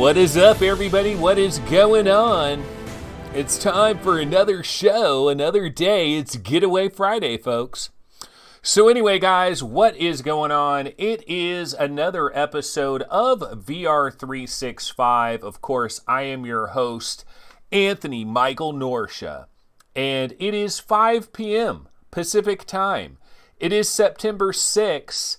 What is up, everybody? What is going on? It's time for another show, another day. It's Getaway Friday, folks. So anyway, guys, what is going on? It is another episode of VR 365. Of course, I am your host, Anthony Michael Norsha, and it is 5 p.m. Pacific time. It is September 6th.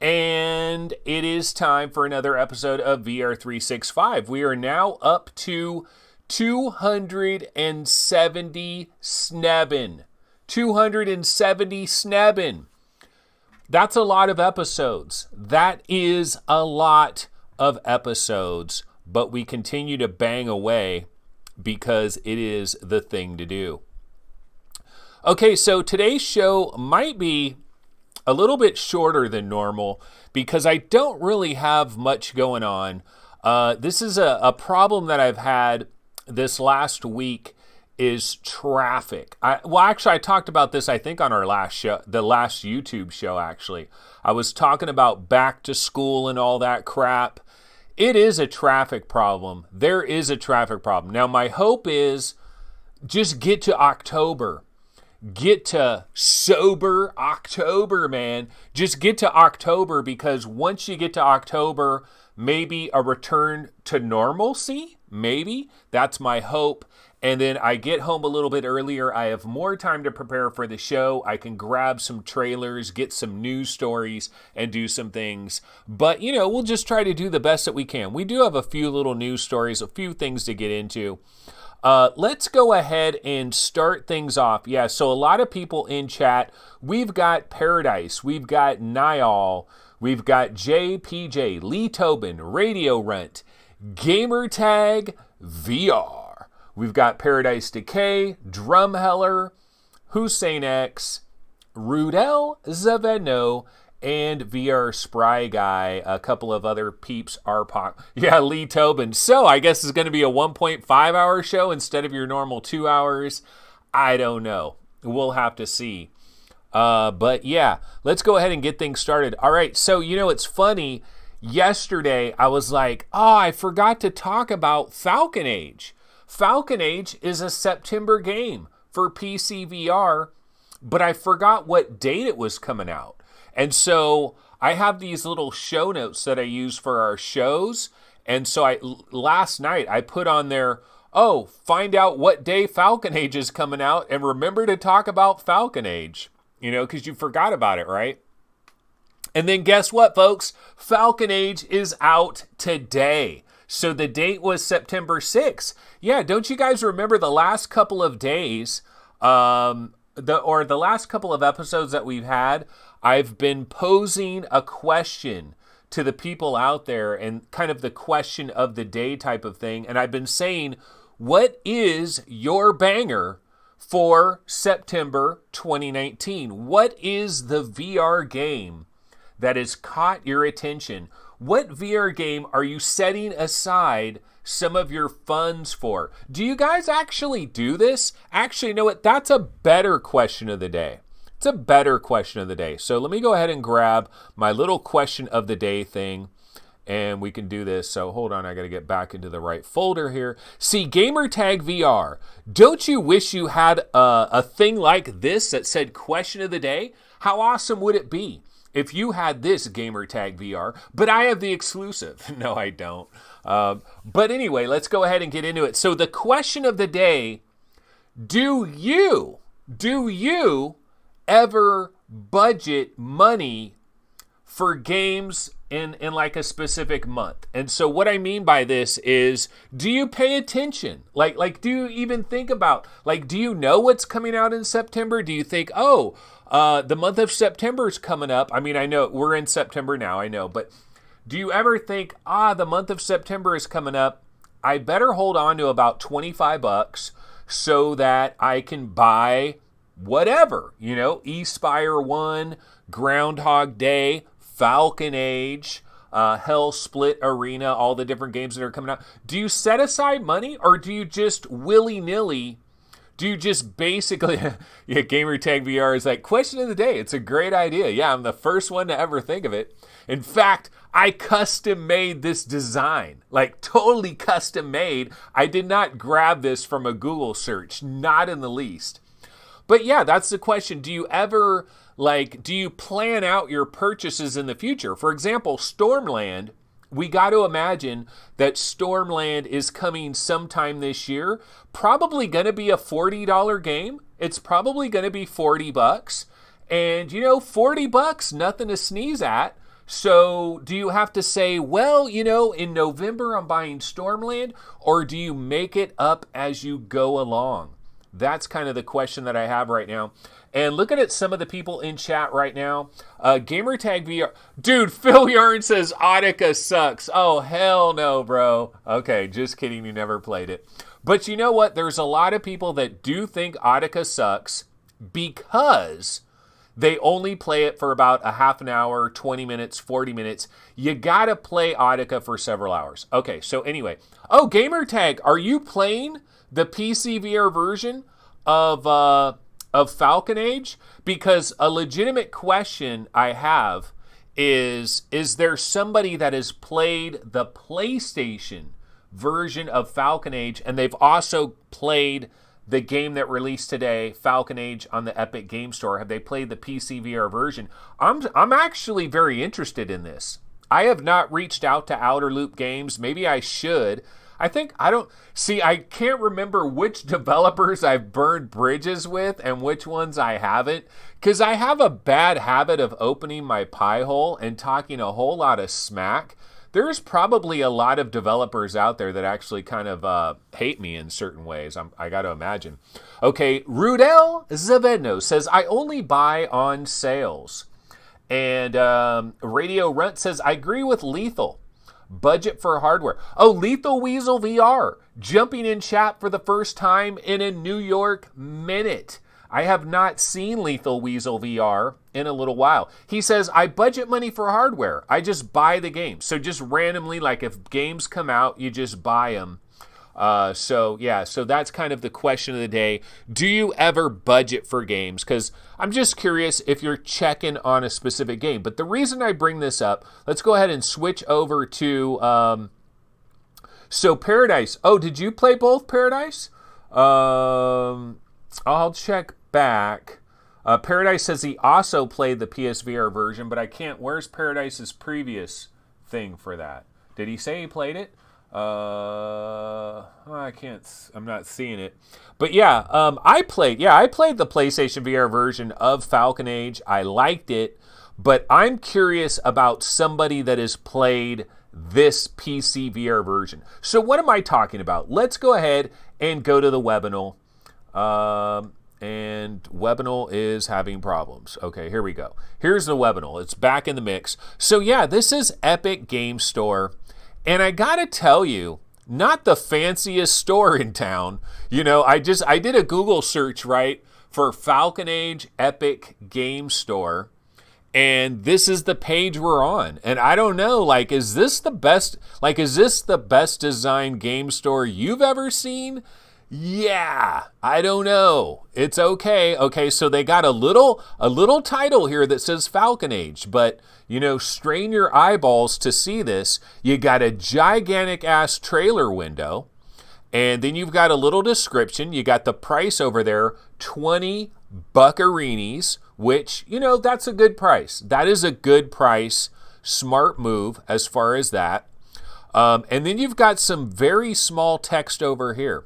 And it is time for another episode of VR 365. We are now up to 270 snebbin. 270 snebbin. That's a lot of episodes. That is a lot of episodes. But we continue to bang away because it is the thing to do. Okay, so today's show might be a little bit shorter than normal because I don't really have much going on. This is a problem that I've had this last week is traffic. I talked about this, I think, on our last show, the last YouTube show, actually. I was talking about back to school and all that crap. It is a traffic problem. There is a traffic problem. Now, my hope is just get to October. Get to sober October, man. Just get to October, because once you get to October, maybe a return to normalcy, maybe. That's my hope. And then I get home a little bit earlier. I have more time to prepare for the show. I can grab some trailers, get some news stories, and do some things. But, we'll just try to do the best that we can. We do have a few little news stories, a few things to get into. Let's go ahead and start things off. Yeah, so a lot of people in chat. We've got Paradise. We've got Niall. We've got JPJ, Lee Tobin, Radio Runt, Gamertag, VR. We've got Paradise Decay, Drumheller, Hussein X, Rudel Zaveno, and VR Spry Guy. A couple of other peeps are Yeah, Lee Tobin. So I guess it's going to be a 1.5 hour show instead of your normal 2 hours. I don't know. We'll have to see. But yeah, let's go ahead and get things started. All right. So, it's funny. Yesterday I was like, I forgot to talk about Falcon Age. Falcon Age is a September game for PC VR, but I forgot what date it was coming out. And so I have these little show notes that I use for our shows. And so last night I put on there, find out what day Falcon Age is coming out and remember to talk about Falcon Age, because you forgot about it, right? And then guess what, folks? Falcon Age is out today. So the date was September 6th. Yeah, don't you guys remember the last couple of days, the last couple of episodes that we've had? I've been posing a question to the people out there and kind of the question of the day type of thing. And I've been saying, what is your banger for September 2019? What is the VR game that has caught your attention? What VR game are you setting aside some of your funds for? Do you guys actually do this? Actually, you know what? That's a better question of the day. It's a better question of the day. So let me go ahead and grab my little question of the day thing, and we can do this. So hold on, I got to get back into the right folder here. See, Gamertag VR. Don't you wish you had a thing like this that said question of the day? How awesome would it be if you had this, Gamertag VR? But I have the exclusive. No, I don't. But anyway, let's go ahead and get into it. So the question of the day, do you ever budget money for games in like a specific month? And so what I mean by this is, do you pay attention? Like do you even think about, do you know what's coming out in September? Do you think, the month of September is coming up? I mean, I know we're in September now, I know, but do you ever think, the month of September is coming up, I better hold on to about $25 so that I can buy whatever, Espire 1, Groundhog Day, Falcon Age, Hell Split Arena, all the different games that are coming out. Do you set aside money, or do you just willy-nilly Do you just basically, yeah, Gamertag VR is like, question of the day. It's a great idea. Yeah, I'm the first one to ever think of it. In fact, I custom made this design, like totally custom made. I did not grab this from a Google search, not in the least. But yeah, that's the question. Do you ever, do you plan out your purchases in the future? For example, Stormland, we got to imagine that Stormland is coming sometime this year. Probably going to be a $40 game. It's probably going to be $40. And, $40, nothing to sneeze at. So do you have to say, well, in November I'm buying Stormland, or do you make it up as you go along? That's kind of the question that I have right now. And looking at some of the people in chat right now, Gamertag VR. Dude, Phil Yarn says Audica sucks. Oh, hell no, bro. Okay, just kidding. You never played it. But you know what? There's a lot of people that do think Audica sucks because they only play it for about a half an hour, 20 minutes, 40 minutes. You got to play Audica for several hours. Okay, so anyway. Oh, Gamertag, are you playing the PC VR version of Falcon Age? Because a legitimate question I have is there somebody that has played the PlayStation version of Falcon Age and they've also played the game that released today, Falcon Age, on the Epic Game Store? Have they played the PC VR version? I'm actually very interested in this. I have not reached out to Outer Loop Games. Maybe I should. I can't remember which developers I've burned bridges with and which ones I haven't, because I have a bad habit of opening my pie hole and talking a whole lot of smack. There's probably a lot of developers out there that actually kind of hate me in certain ways. I got to imagine. Okay, Rudel Zavedno says, I only buy on sales. And Radio Runt says, I agree with Lethal. Budget for hardware. Oh, Lethal Weasel VR, jumping in chat for the first time in a New York minute. I have not seen Lethal Weasel VR in a little while. He says, I budget money for hardware. I just buy the game. So just randomly, like if games come out, you just buy them. So that's kind of the question of the day. Do you ever budget for games? Because I'm just curious if you're checking on a specific game. But the reason I bring this up, let's go ahead and switch over to, so Paradise. Oh, did you play both, Paradise? I'll check back. Paradise says he also played the PSVR version, but I can't. Where's Paradise's previous thing for that? Did he say he played it? I can't. I'm not seeing it. But yeah, I played the PlayStation VR version of Falcon Age. I liked it, but I'm curious about somebody that has played this PC VR version. So what am I talking about? Let's go ahead and go to the webinar. And Webinal is having problems. Okay, here we go. Here's the Webinal. It's back in the mix. So yeah, this is Epic Game Store. And I gotta tell you, not the fanciest store in town. I did a Google search, right, for Falcon Age Epic Game Store. And this is the page we're on. And I don't know, is this the best designed game store you've ever seen? Yeah, I don't know. It's okay. Okay, so they got a little title here that says Falcon Age, but strain your eyeballs to see this. You got a gigantic ass trailer window, and then you've got a little description. You got the price over there, 20 buckaroonies, which, that's a good price. That is a good price. Smart move as far as that. And then you've got some very small text over here.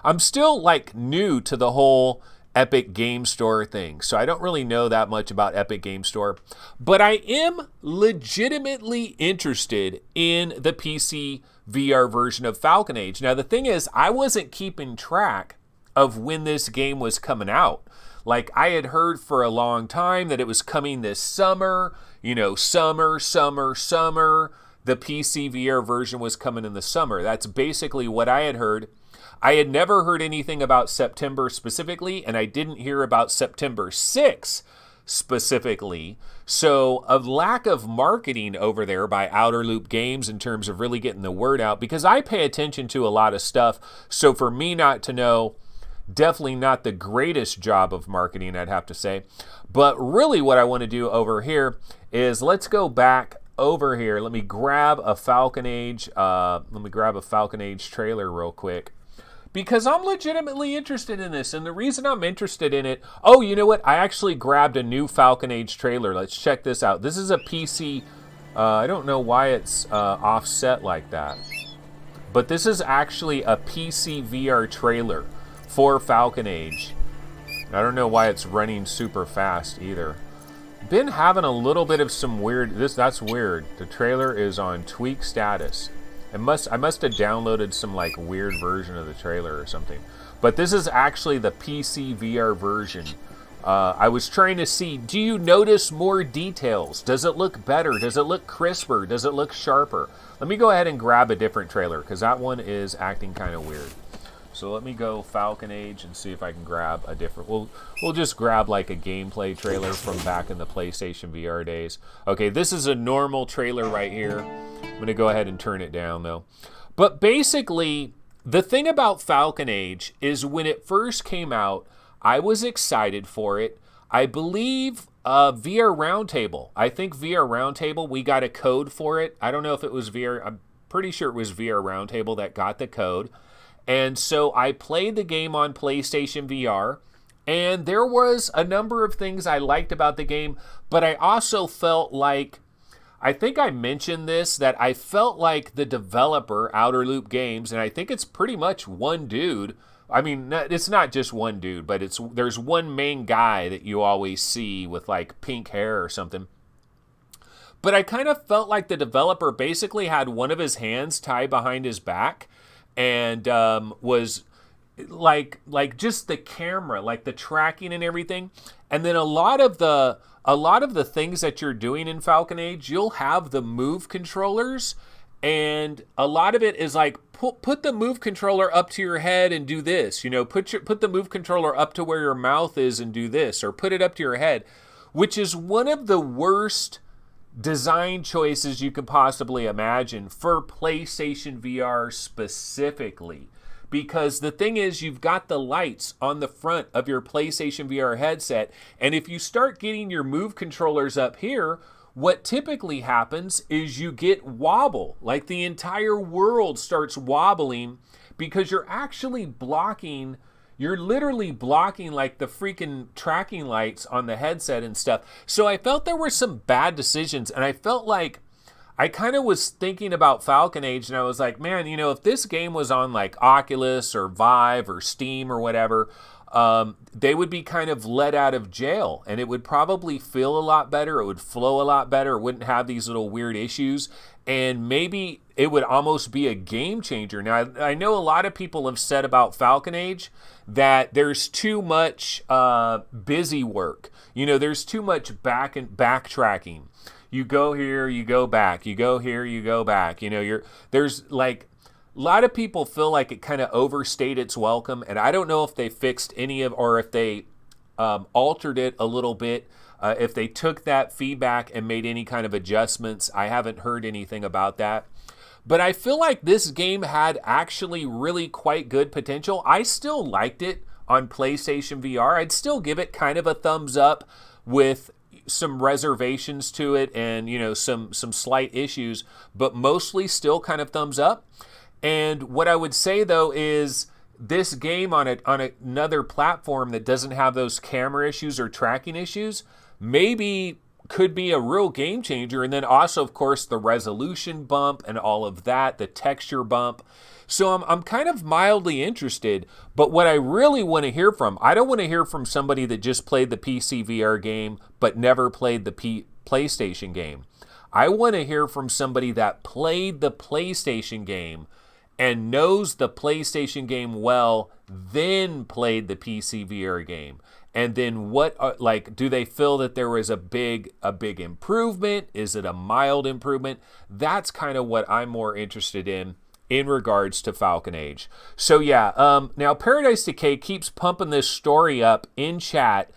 I'm still new to the whole Epic Game Store thing, so I don't really know that much about Epic Game Store, but I am legitimately interested in the PC VR version of Falcon Age. Now, the thing is, I wasn't keeping track of when this game was coming out. I had heard for a long time that it was coming this summer, summer. The PC VR version was coming in the summer. That's basically what I had heard. I had never heard anything about September specifically, and I didn't hear about September 6th specifically. So a lack of marketing over there by Outer Loop Games in terms of really getting the word out, because I pay attention to a lot of stuff. So for me not to know, Definitely not the greatest job of marketing, I'd have to say. But really what I want to do over here is let's go back over here. Let me grab a Falcon Age. Trailer real quick, because I'm legitimately interested in this. And the reason I'm interested in it, oh, you know what? I actually grabbed a new Falcon Age trailer. Let's check this out. This is a PC. I don't know why it's offset like that, but this is actually a PC VR trailer for Falcon Age. I don't know why it's running super fast either. Been having a little bit of some weird, that's weird. The trailer is on tweak status. I must have downloaded some like weird version of the trailer or something. But this is actually the PC VR version. I was trying to see, do you notice more details? Does it look better? Does it look crisper? Does it look sharper? Let me go ahead and grab a different trailer, because that one is acting kind of weird. So let me go Falcon Age and see if I can grab a different... We'll just grab like a gameplay trailer from back in the PlayStation VR days. Okay, this is a normal trailer right here. I'm going to go ahead and turn it down though. But basically, the thing about Falcon Age is when it first came out, I was excited for it. I believe VR Roundtable. I think VR Roundtable, we got a code for it. I don't know if it was VR... I'm pretty sure it was VR Roundtable that got the code. And so I played the game on PlayStation VR, and there was a number of things I liked about the game, but I also felt like, I think I mentioned this, that I felt like the developer, Outer Loop Games, and I think it's pretty much one dude. I mean, it's not just one dude, but there's one main guy that you always see with like pink hair or something. But I kind of felt like the developer basically had one of his hands tied behind his back, and was like just the camera, like the tracking and everything. And then a lot of the things that you're doing in Falcon Age, you'll have the move controllers, and a lot of it is like put the move controller up to your head and do this, you know, put the move controller up to where your mouth is and do this, or put it up to your head, which is one of the worst design choices you could possibly imagine for PlayStation VR specifically. Because the thing is, you've got the lights on the front of your PlayStation VR headset, and if you start getting your move controllers up here, what typically happens is you get wobble. Like the entire world starts wobbling because you're actually blocking. You're literally blocking like the freaking tracking lights on the headset and stuff. So I felt there were some bad decisions, and I felt like I kind of was thinking about Falcon Age, and I was like, man, you know, if this game was on like Oculus or Vive or Steam or whatever, they would be kind of let out of jail, and it would probably feel a lot better. It would flow a lot better. It wouldn't have these little weird issues, and maybe it would almost be a game changer. Now, I know a lot of people have said about Falcon Age that there's too much busy work. You know, there's too much backtracking. You go here, you go back. You go here, you go back. You know, there's like a lot of people feel like it kind of overstayed its welcome, and I don't know if they fixed any of, or if they altered it a little bit. If they took that feedback and made any kind of adjustments. I haven't heard anything about that. But I feel like this game had actually really quite good potential. I still liked it on PlayStation VR. I'd still give it kind of a thumbs up with some reservations to it and, you know, some slight issues, but mostly still kind of thumbs up. And what I would say, though, is this game on another platform that doesn't have those camera issues or tracking issues maybe could be a real game changer. And then also, of course, the resolution bump and all of that, the texture bump. So I'm kind of mildly interested, but what I really want to hear from, I don't want to hear from somebody that just played the PC VR game but never played the PlayStation game. I want to hear from somebody that played the PlayStation game and knows the PlayStation game well, then played the PC VR game. And then what, like, do they feel that there was a big improvement? Is it a mild improvement? That's kind of what I'm more interested in regards to Falcon Age. So yeah, now Paradise Decay keeps pumping this story up in chat,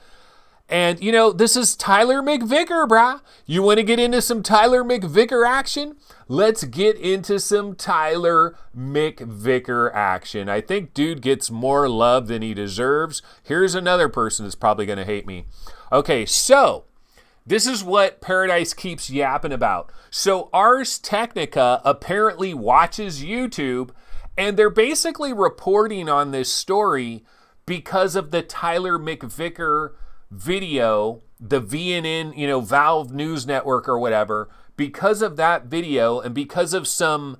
And, you know, this is Tyler McVicker, brah. You want to get into some Tyler McVicker action? Let's get into some Tyler McVicker action. I think dude gets more love than he deserves. Here's another person that's probably going to hate me. Okay, so this is what Paradise keeps yapping about. So Ars Technica apparently watches YouTube, and they're basically reporting on this story because of the Tyler McVicker video, the VNN, you know, Valve News Network or whatever. Because of that video and because of some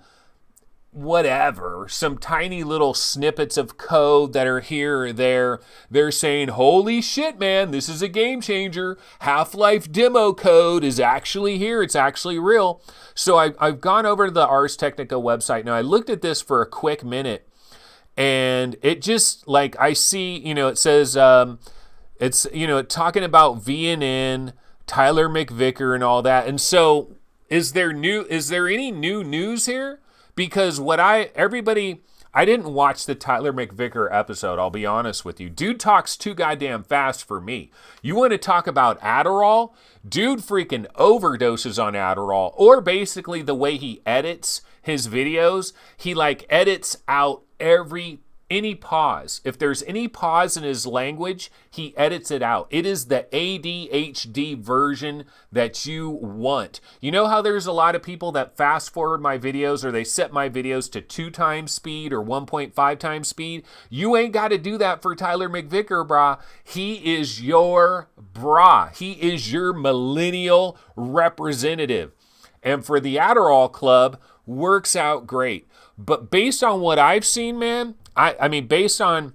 tiny little snippets of code that are here or there, they're saying, holy shit, man, this is a game changer. Half-Life demo code is actually here. It's actually real. So I've gone over to the Ars Technica website. Now, I looked at this for a quick minute, and it just, like, I see, you know, it says, it's, you know, talking about VNN, Tyler McVicker and all that. And so is there any new news here? Because I didn't watch the Tyler McVicker episode, I'll be honest with you. Dude talks too goddamn fast for me. You want to talk about Adderall? Dude freaking overdoses on Adderall. Or basically the way he edits his videos, he like edits out any pause. If there's any pause in his language, he edits it out. It is the ADHD version that you want. You know how there's a lot of people that fast forward my videos, or they set my videos to 2 times speed or 1.5 times speed? You ain't got to do that for Tyler McVicker, brah. He is your brah. He is your millennial representative. And for the Adderall Club, works out great. But based on what I've seen, man, I mean, based on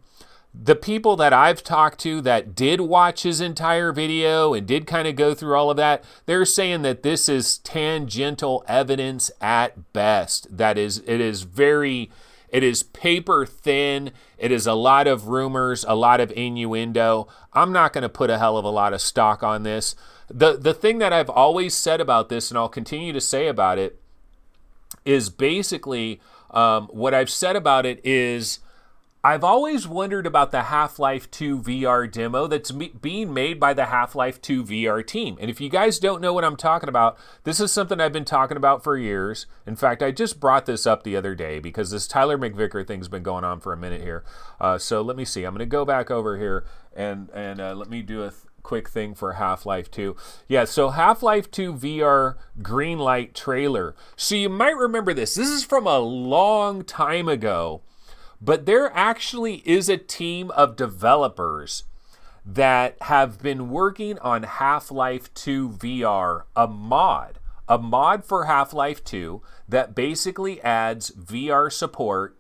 the people that I've talked to that did watch his entire video and did kind of go through all of that, they're saying that this is tangential evidence at best. It is paper thin. It is a lot of rumors, a lot of innuendo. I'm not going to put a hell of a lot of stock on this. The thing that I've always said about this, and I'll continue to say about it, is basically what I've said about it is I've always wondered about the Half-Life 2 VR demo that's being made by the Half-Life 2 VR team. And if you guys don't know what I'm talking about, this is something I've been talking about for years. In fact, I just brought this up the other day because this Tyler McVicker thing's been going on for a minute here. So let me see. I'm going to go back over here and let me do a quick thing for Half-Life 2. Yeah, so Half-Life 2 VR green light trailer. So you might remember this. This is from a long time ago. But there actually is a team of developers that have been working on Half-Life 2 VR, a mod for Half-Life 2 that basically adds VR support,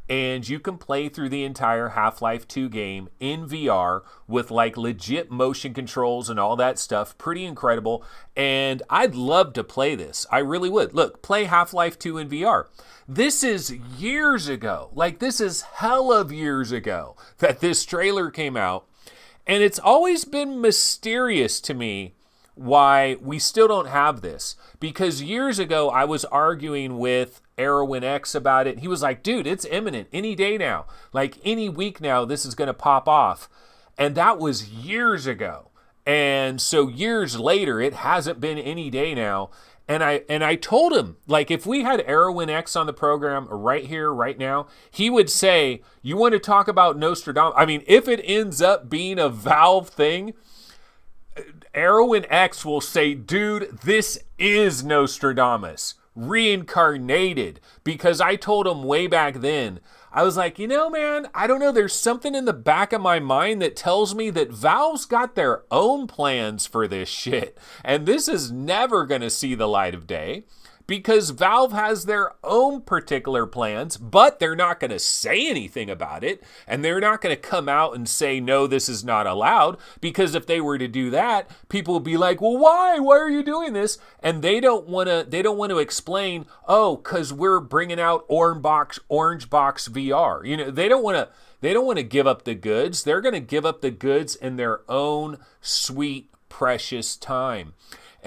and you can play through the entire Half-Life 2 game in VR with like legit motion controls and all that stuff. Pretty incredible. And I'd love to play this. I really would. Look, play Half-Life 2 in VR. This is years ago. Like, this is hell of years ago that this trailer came out. And it's always been mysterious to me why we still don't have this. Because years ago, I was arguing with Arrowin X about it. He was like, dude, it's imminent any day now. Like any week now, this is going to pop off. And that was years ago. And so years later, it hasn't been any day now. And I told him, like, if we had Arrowin X on the program right here, right now, he would say, you want to talk about Nostradamus? I mean, if it ends up being a Valve thing, Arrowin X will say, dude, this is Nostradamus reincarnated. Because I told him way back then, I was like, you know, man, I don't know. There's something in the back of my mind that tells me that Valve's got their own plans for this shit. And this is never going to see the light of day because Valve has their own particular plans, but they're not going to say anything about it. And they're not going to come out and say, no, this is not allowed. Because if they were to do that, people would be like, well, why? Why are you doing this? And they don't want to explain, oh, because we're bringing out Orange Box VR. You know, they don't want to give up the goods. They're going to give up the goods in their own sweet, precious time.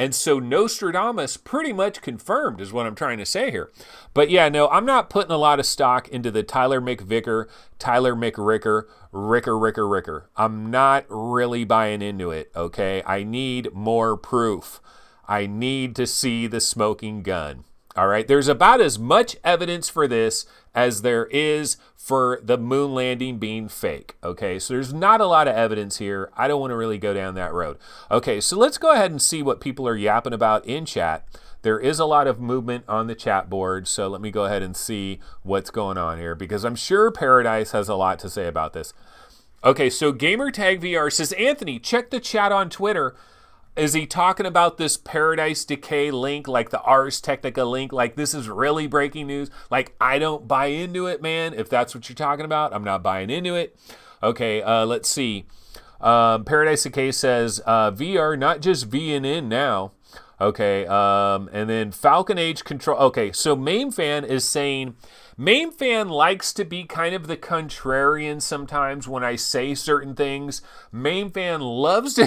And so Nostradamus pretty much confirmed is what I'm trying to say here. But yeah, no, I'm not putting a lot of stock into the Tyler McVicker, Tyler McRicker, Ricker. I'm not really buying into it, okay? I need more proof. I need to see the smoking gun. All right, there's about as much evidence for this as there is for the moon landing being fake. Okay, so there's not a lot of evidence here. I don't want to really go down that road. Okay, so let's go ahead and see what people are yapping about in chat. There is a lot of movement on the chat board, so let me go ahead and see what's going on here, because I'm sure Paradise has a lot to say about this. Okay, so Gamertag VR says, Anthony, check the chat on Twitter. Is he talking about this Paradise Decay link, like the Ars Technica link? Like, this is really breaking news? Like, I don't buy into it, man. If that's what you're talking about, I'm not buying into it. Okay, let's see. Paradise Decay says, VR, not just V'ing in now. Okay, and then Falcon Age Control. Okay, so Main Fan is saying, Main Fan likes to be kind of the contrarian sometimes when I say certain things. Main Fan loves to,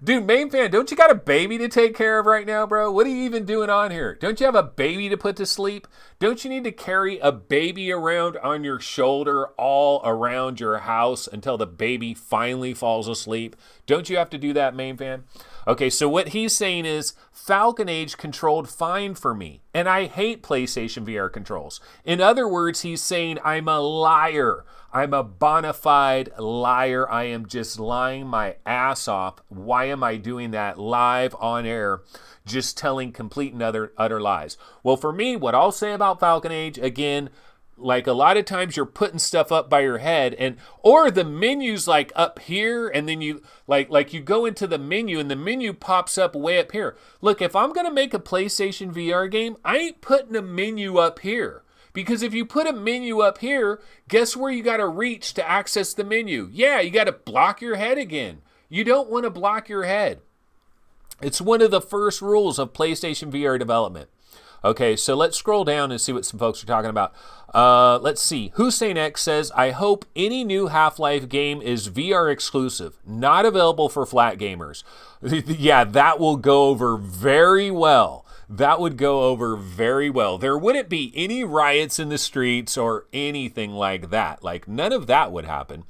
dude, Main Fan, don't you got a baby to take care of right now, bro? What are you even doing on here? Don't you have a baby to put to sleep? Don't you need to carry a baby around on your shoulder all around your house until the baby finally falls asleep? Don't you have to do that, Main Fan? Okay, so what he's saying is Falcon Age controlled fine for me, and I hate PlayStation VR controls. In other words, he's saying I'm a liar. I'm a bona fide liar. I am just lying my ass off. Why am I doing that live on air? Just telling complete and utter lies. Well, for me, what I'll say about Falcon Age, again, like a lot of times you're putting stuff up by your head, and or the menu's like up here, and then you like you go into the menu and the menu pops up way up here. Look, if I'm gonna make a PlayStation VR game, I ain't putting a menu up here. Because if you put a menu up here, guess where you gotta reach to access the menu? Yeah, you gotta block your head again. You don't want to block your head. It's one of the first rules of PlayStation VR development. Okay, so let's scroll down and see what some folks are talking about. Let's see. Hussein X says, I hope any new Half-Life game is VR exclusive, not available for flat gamers. Yeah, that will go over very well. That would go over very well. There wouldn't be any riots in the streets or anything like that. Like, none of that would happen.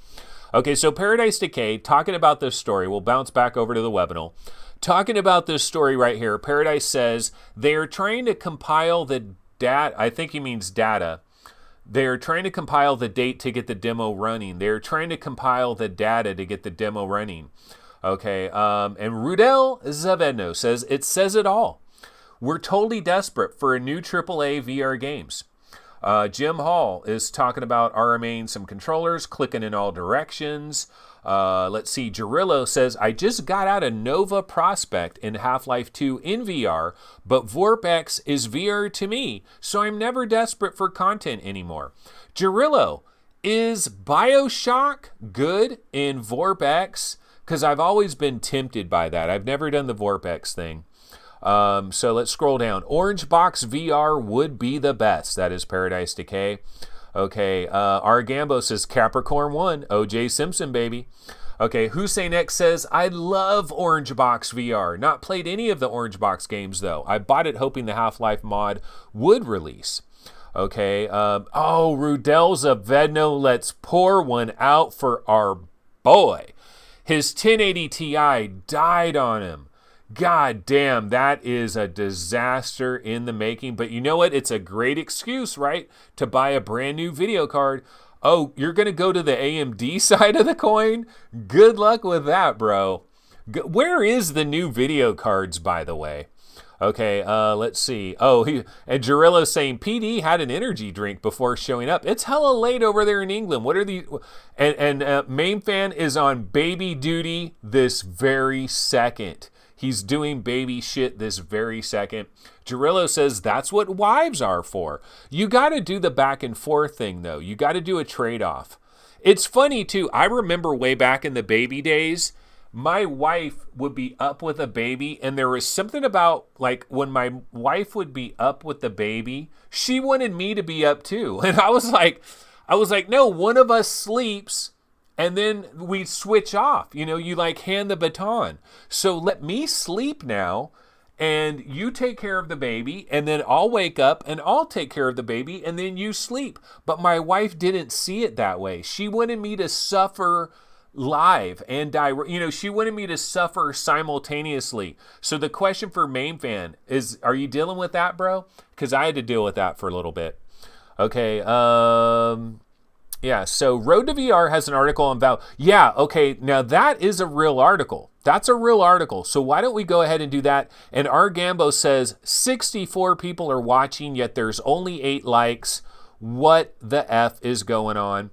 Okay, so Paradise Decay, talking about this story, we'll bounce back over to the webinar. Talking about this story right here, Paradise says they are trying to compile the data. I think he means data. They are trying to compile the date to get the demo running. They're trying to compile the data to get the demo running. Okay, and Rudel Zavedno says, it says it all. We're totally desperate for a new AAA VR games. Jim Hall is talking about RMAing some controllers, clicking in all directions. Let's see, Gerillo says, I just got out of Nova Prospect in Half-Life 2 in VR, but VorpX is VR to me, so I'm never desperate for content anymore. Gerillo, is BioShock good in VorpX? Because I've always been tempted by that. I've never done the VorpX thing. So let's scroll down. Orange Box VR would be the best. That is Paradise Decay. Okay, Argambo says Capricorn 1, OJ Simpson, baby. Okay, Hussein X says, I love Orange Box VR. Not played any of the Orange Box games, though. I bought it hoping the Half-Life mod would release. Okay, Rudel Zavedno, let's pour one out for our boy. His 1080 Ti died on him. God damn, that is a disaster in the making. But you know what? It's a great excuse, right? To buy a brand new video card. Oh, you're going to go to the AMD side of the coin? Good luck with that, bro. Where is the new video cards, by the way? Okay, let's see. And Gerillo's saying PD had an energy drink before showing up. It's hella late over there in England. What are the... And Main Fan is on baby duty this very second. He's doing baby shit this very second. Gerillo says that's what wives are for. You got to do the back and forth thing, though. You got to do a trade-off. It's funny, too. I remember way back in the baby days, my wife would be up with a baby, and there was something about, like, when my wife would be up with the baby, she wanted me to be up, too. And I was like, no, one of us sleeps, and then we switch off. You like hand the baton. So let me sleep now, and you take care of the baby, and then I'll wake up and I'll take care of the baby, and then you sleep. But my wife didn't see it that way. She wanted me to suffer live and die. She wanted me to suffer simultaneously. So the question for Main Fan is, are you dealing with that, bro? Because I had to deal with that for a little bit. Okay, yeah, so Road to VR has an article on Valve. Yeah, okay, now that is a real article. That's a real article. So why don't we go ahead and do that? And our Gambo says 64 people are watching, yet there's only 8 likes. What the F is going on?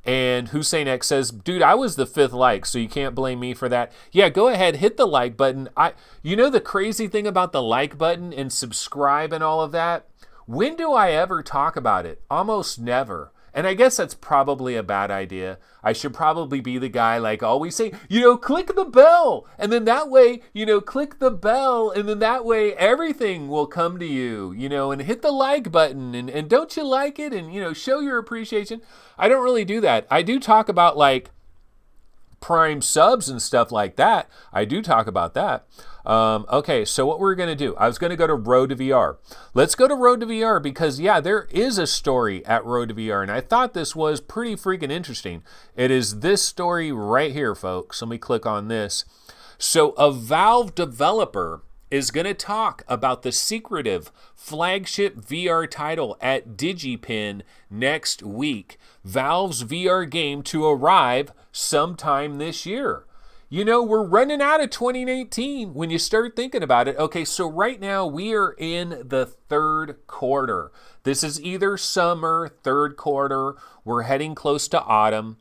And Hussein X says, dude, I was the 5th like, so you can't blame me for that. Yeah, go ahead, hit the like button. The crazy thing about the like button and subscribe and all of that? When do I ever talk about it? Almost never. And I guess that's probably a bad idea. I should probably be the guy like always say, click the bell. And then that way, click the bell. And then that way everything will come to you, and hit the like button. And don't you like it? And, show your appreciation. I don't really do that. I do talk about like Prime subs and stuff like that. I do talk about that. Okay, so what we're going to do, I was going to go to Road to VR. Let's go to Road to VR because, yeah, there is a story at Road to VR, and I thought this was pretty freaking interesting. It is this story right here, folks. Let me click on this. So a Valve developer is going to talk about the secretive flagship VR title at DigiPen next week. Valve's VR game to arrive sometime this year. We're running out of 2018 when you start thinking about it. Okay, so right now we are in the 3rd quarter. This is either summer, 3rd quarter. We're heading close to autumn.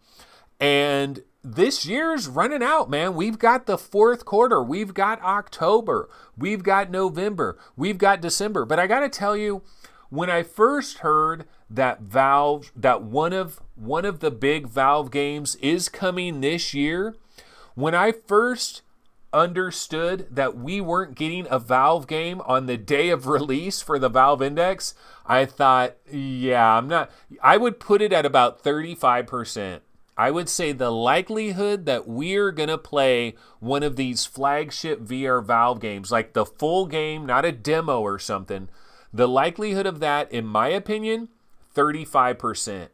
And this year's running out, man. We've got the 4th quarter. We've got October. We've got November. We've got December. But I got to tell you, when I first heard that one of the big Valve games is coming this year, when I first understood that we weren't getting a Valve game on the day of release for the Valve Index, I thought, yeah, I would put it at about 35%. I would say the likelihood that we're going to play one of these flagship VR Valve games, like the full game, not a demo or something, the likelihood of that, in my opinion, 35%.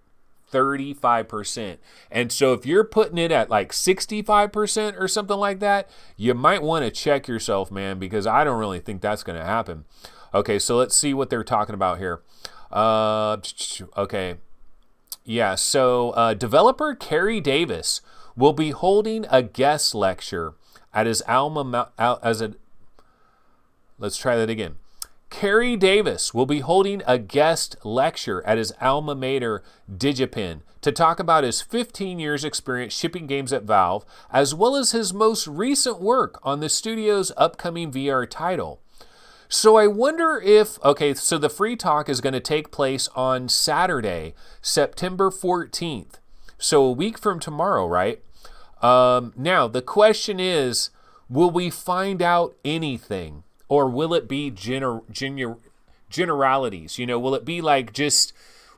35%. And so if you're putting it at like 65% or something like that, you might want to check yourself, man, because I don't really think that's going to happen. Okay, so let's see what they're talking about here. Okay. Yeah, so developer Kerry Davis will be holding a guest lecture at his let's try that again. Kerry Davis will be holding a guest lecture at his alma mater, DigiPen, to talk about his 15 years experience shipping games at Valve, as well as his most recent work on the studio's upcoming VR title. So I wonder if, so the free talk is going to take place on Saturday, September 14th. So a week from tomorrow, right? Now, the question is, will we find out anything? Or will it be generalities? Will it be like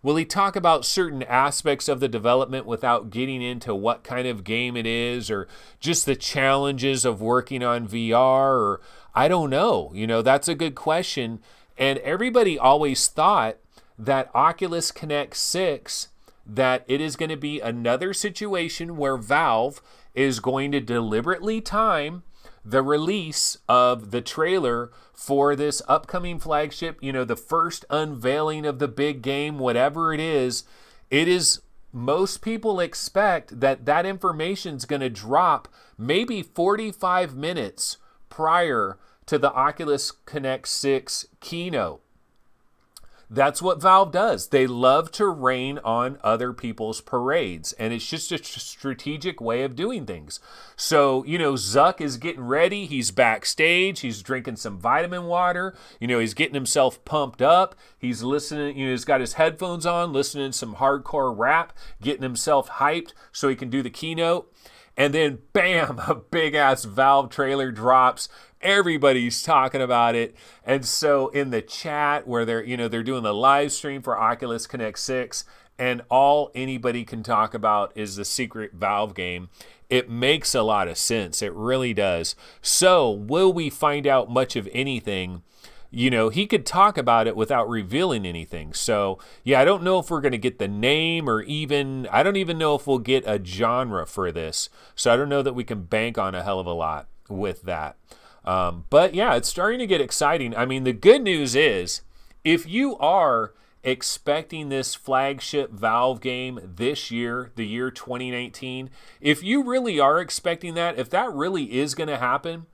will he talk about certain aspects of the development without getting into what kind of game it is, or just the challenges of working on VR, or I don't know. That's a good question. And everybody always thought that Oculus Connect 6, that it is going to be another situation where Valve is going to deliberately time the release of the trailer for this upcoming flagship, the first unveiling of the big game, whatever it is, most people expect that information is going to drop maybe 45 minutes prior to the Oculus Connect 6 keynote. That's what Valve does. They love to rain on other people's parades, and it's just a strategic way of doing things. So, Zuck is getting ready. He's backstage. He's drinking some vitamin water. He's getting himself pumped up. He's listening, he's got his headphones on, listening to some hardcore rap, getting himself hyped so he can do the keynote. And then, bam, a big-ass Valve trailer drops. Everybody's talking about it. And so in the chat where they're doing the live stream for Oculus Connect 6, and all anybody can talk about is the secret Valve game, it makes a lot of sense. It really does. So, will we find out much of anything? You know, he could talk about it without revealing anything. So, yeah, I don't know if we're going to get the name, or even, I don't even know if we'll get a genre for this. So I don't know that we can bank on a hell of a lot with that. But yeah, it's starting to get exciting. I mean, the good news is, if you are expecting this flagship Valve game this year, the year 2019, if you really are expecting that, if that really is going to happen,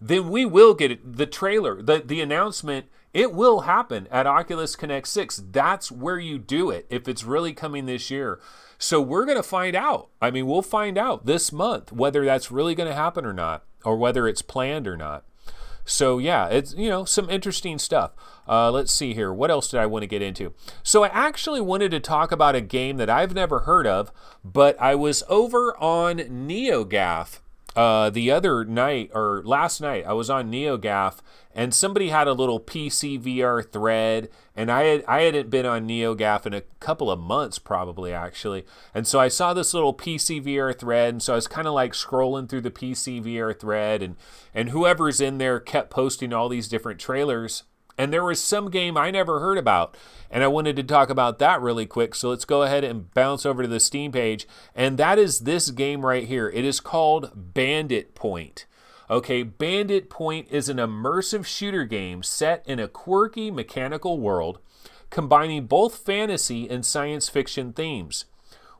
then we will get it. The trailer, the announcement, it will happen at Oculus Connect 6. That's where you do it if it's really coming this year. So we're going to find out. I mean, we'll find out this month whether that's really going to happen or not, or whether it's planned or not. So yeah, it's, you know, some interesting stuff. Let's see here. What else did I want to get into? So I actually wanted to talk about a game that I've never heard of, but I was over on NeoGAF the other night, or last night. I was on NeoGAF, and somebody had a little PC VR thread, and I hadn't been on NeoGAF in a couple of months, probably, actually. And so I saw this little PC VR thread, and so I was kind of like scrolling through the PC VR thread, and whoever's in there kept posting all these different trailers. And there was some game I never heard about, and I wanted to talk about that really quick. So let's go ahead and bounce over to the Steam page, and that is this game right here. It is called Bandit Point. Okay, Bandit Point is an immersive shooter game set in a quirky mechanical world, combining both fantasy and science fiction themes,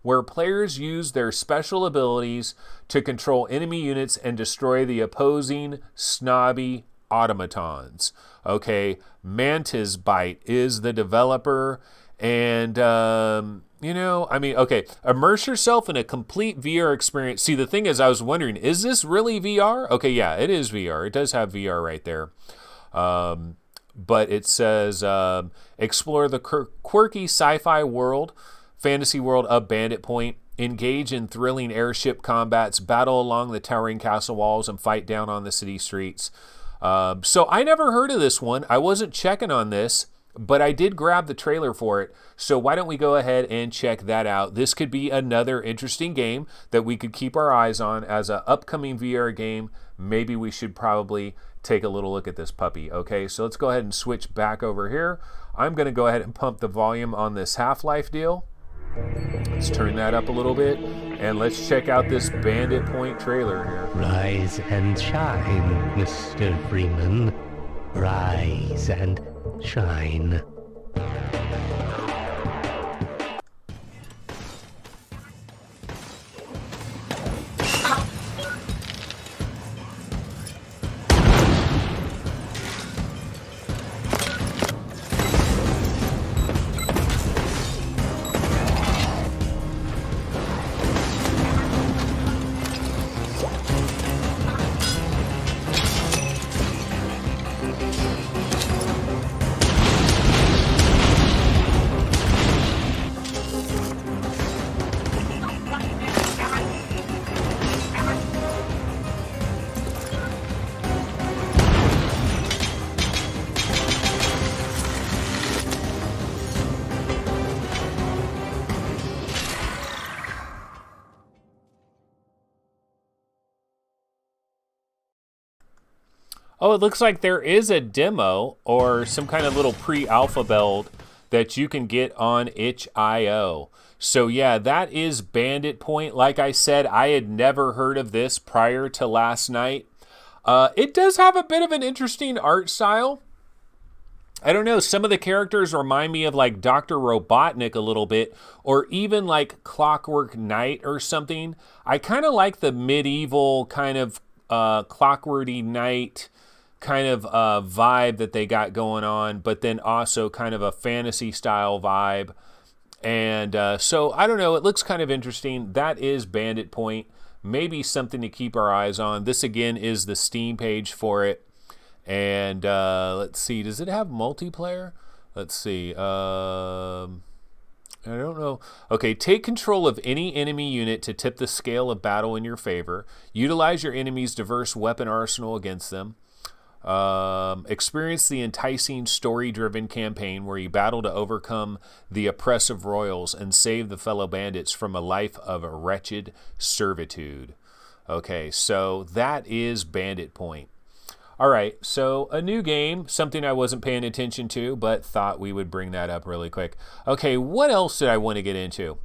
where players use their special abilities to control enemy units and destroy the opposing snobby automatons. Okay, Mantis Bite is the developer, and you know, I mean, okay, immerse yourself in a complete VR experience. See, the thing is, I was wondering, is this really VR? Okay, yeah, it is VR. It does have VR right there. But it says, explore the quirky sci-fi world, fantasy world of Bandit Point, engage in thrilling airship combats, battle along the towering castle walls, and fight down on the city streets. So I never heard of this one. I wasn't checking on this, but I did grab the trailer for it. So why don't we go ahead and check that out? This could be another interesting game that we could keep our eyes on as an upcoming VR game. Maybe we should probably take a little look at this puppy. Okay, so let's go ahead and switch back over here. I'm going to go ahead and pump the volume on this Half-Life deal. Let's turn that up a little bit, and let's check out this Bandit Point trailer here. Rise and shine, Mr. Freeman. Rise and shine. Oh, it looks like there is a demo or some kind of little pre-alpha build that you can get on itch.io. So yeah, that is Bandit Point. Like I said, I had never heard of this prior to last night. It does have a bit of an interesting art style. I don't know, some of the characters remind me of like Dr. Robotnik a little bit, or even like Clockwork Knight or something. I kind of like the medieval kind of Clockworky Knight kind of vibe that they got going on, but then also kind of a fantasy style vibe. And so I don't know, it looks kind of interesting. That is Bandit Point. Maybe something to keep our eyes on. This again is the Steam page for it. And let's see, does it have multiplayer? Let's see. I don't know. Okay, take control of any enemy unit to tip the scale of battle in your favor. Utilize your enemy's diverse weapon arsenal against them. Experience the enticing story-driven campaign where you battle to overcome the oppressive royals and save the fellow bandits from a life of wretched servitude. Okay, so that is Bandit Point. All right, so a new game, something I wasn't paying attention to, but thought we would bring that up really quick. Okay, what else did I want to get into?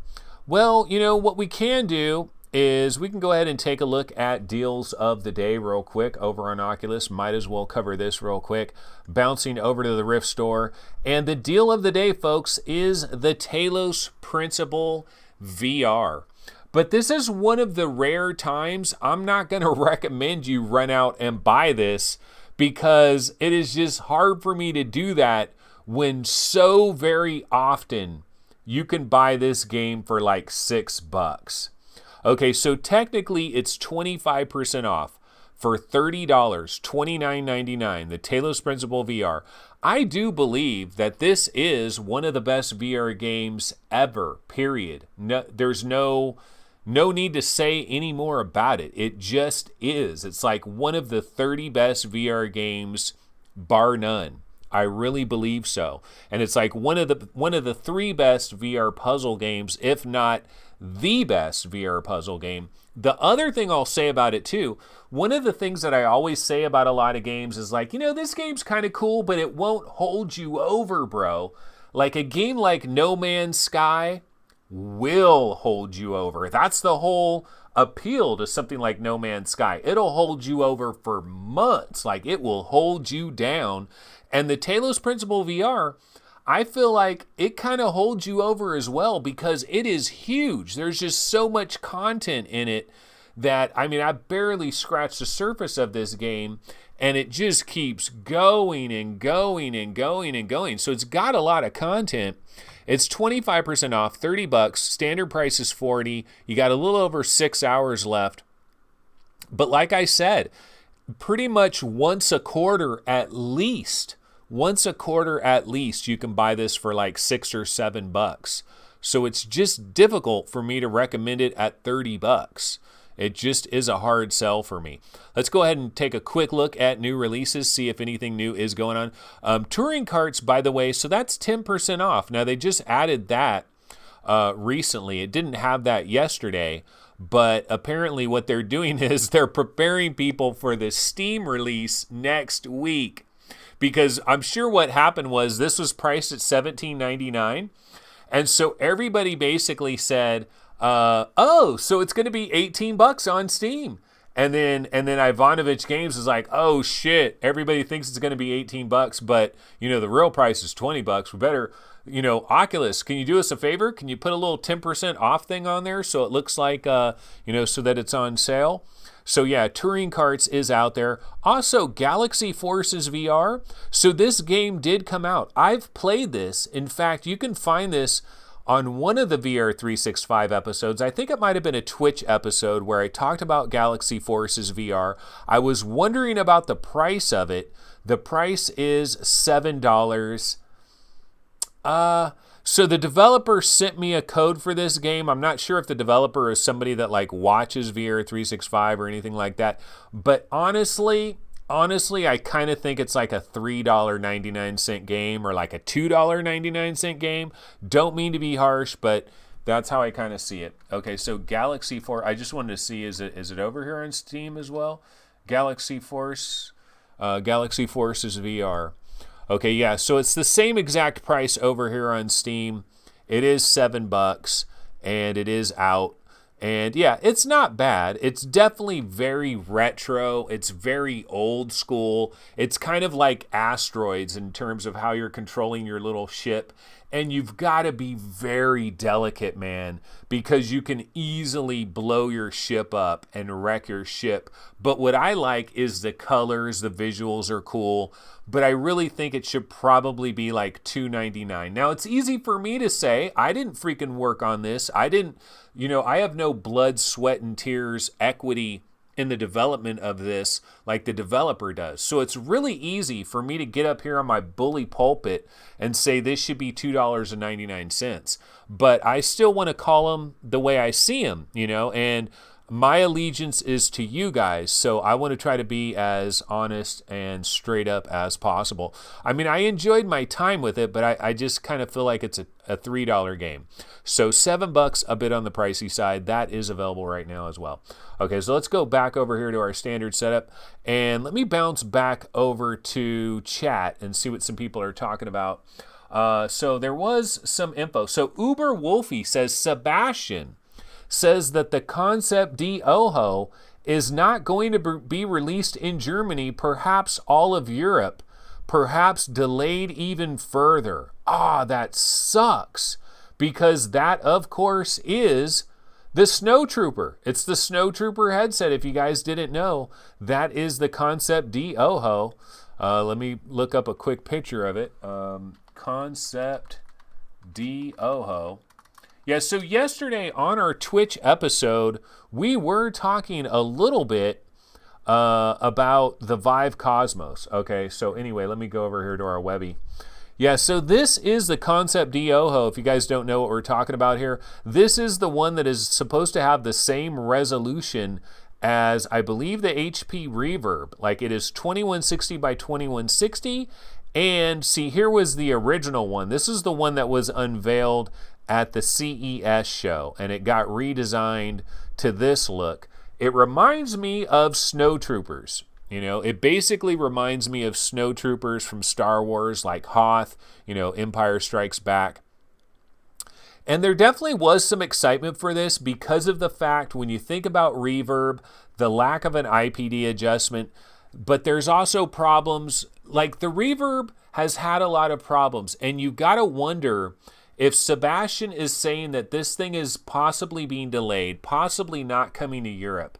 Well, what we can do is we can go ahead and take a look at deals of the day real quick over on Oculus. Might as well cover this real quick. Bouncing over to the Rift store. And the deal of the day, folks, is the Talos Principle VR. But this is one of the rare times I'm not going to recommend you run out and buy this, because it is just hard for me to do that when so very often you can buy this game for like $6. Okay, so technically it's 25% off for $30, $29.99, the Talos Principle VR. I do believe that this is one of the best VR games ever, period. No, there's no need to say any more about it. It just is. It's like one of the 30 best VR games, bar none. I really believe so. And it's like one of the 3 best VR puzzle games, if not the best VR puzzle game. The other thing I'll say about it too, one of the things that I always say about a lot of games is like, this game's kind of cool, but it won't hold you over, bro. Like a game like No Man's Sky will hold you over. That's the whole appeal to something like No Man's Sky. It'll hold you over for months. Like it will hold you down. And the Talos Principle VR, I feel like it kind of holds you over as well, because it is huge. There's just so much content in it that, I barely scratched the surface of this game, and it just keeps going and going and going and going. So it's got a lot of content. It's 25% off, $30. Standard price is $40. You got a little over 6 hours left. But like I said, pretty much once a quarter at least, you can buy this for like $6 or $7. So it's just difficult for me to recommend it at $30. It just is a hard sell for me. Let's go ahead and take a quick look at new releases, see if anything new is going on. Touring carts, by the way, so that's 10% off. Now, they just added that recently. It didn't have that yesterday, but apparently what they're doing is they're preparing people for the Steam release next week. Because I'm sure what happened was this was priced at $17.99. And so everybody basically said, so it's going to be $18 on Steam. And then Ivanovich Games is like, oh shit, everybody thinks it's going to be $18, but the real price is $20. We better, Oculus, can you do us a favor? Can you put a little 10% off thing on there so it looks like, so that it's on sale? So yeah, Touring Carts is out there. Also, Galaxy Forces VR. So this game did come out. I've played this. In fact, you can find this on one of the VR 365 episodes. I think it might have been a Twitch episode where I talked about Galaxy Forces VR. I was wondering about the price of it. The price is $7. So the developer sent me a code for this game. I'm not sure if the developer is somebody that like watches VR 365 or anything like that. But honestly, I kind of think it's like a $3.99 game or like a $2.99 game. Don't mean to be harsh, but that's how I kind of see it. Okay, so Galaxy Force. I just wanted to see, is it over here on Steam as well? Galaxy Forces VR. Okay, yeah, so it's the same exact price over here on Steam. It is $7, and it is out. And yeah, it's not bad. It's definitely very retro. It's very old school. It's kind of like Asteroids in terms of how you're controlling your little ship. And you've got to be very delicate, man, because you can easily blow your ship up and wreck your ship. But what I like is the colors, the visuals are cool. But I really think it should probably be like $2.99. Now, it's easy for me to say. I didn't freaking work on this. I have no blood, sweat, and tears equity in the development of this like the developer does. So it's really easy for me to get up here on my bully pulpit and say this should be $2.99. But I still want to call them the way I see them, and my allegiance is to you guys, so I want to try to be as honest and straight up as possible. I mean, I enjoyed my time with it, but I just kind of feel like it's a $3 game. So $7, a bit on the pricey side. That is available right now as well. Okay, so let's go back over here to our standard setup, and let me bounce back over to chat and see what some people are talking about. So there was some info. So Uber Wolfie says, Sebastian says that the concept DoHo is not going to be released in Germany, perhaps all of Europe, perhaps delayed even further. That sucks, because that, of course, is the Snow Trooper. It's the Snow Trooper headset. If you guys didn't know, that is the concept DoHo. Let me look up a quick picture of it. Concept DoHo. Yeah, so yesterday on our Twitch episode, we were talking a little bit about the Vive Cosmos. Okay, so anyway, let me go over here to our Webby. Yeah, so this is the concept DoHo. If you guys don't know what we're talking about here, this is the one that is supposed to have the same resolution as, I believe, the HP Reverb. Like, it is 2160 by 2160. And see, here was the original one. This is the one that was unveiled at the CES show, and it got redesigned to this look. It reminds me of Snow Troopers. You know, it basically reminds me of Snow Troopers from Star Wars, like Hoth, Empire Strikes Back. And there definitely was some excitement for this because of the fact, when you think about reverb, the lack of an IPD adjustment, but there's also problems, like the reverb has had a lot of problems, and you've got to wonder if Sebastian is saying that this thing is possibly being delayed, possibly not coming to Europe.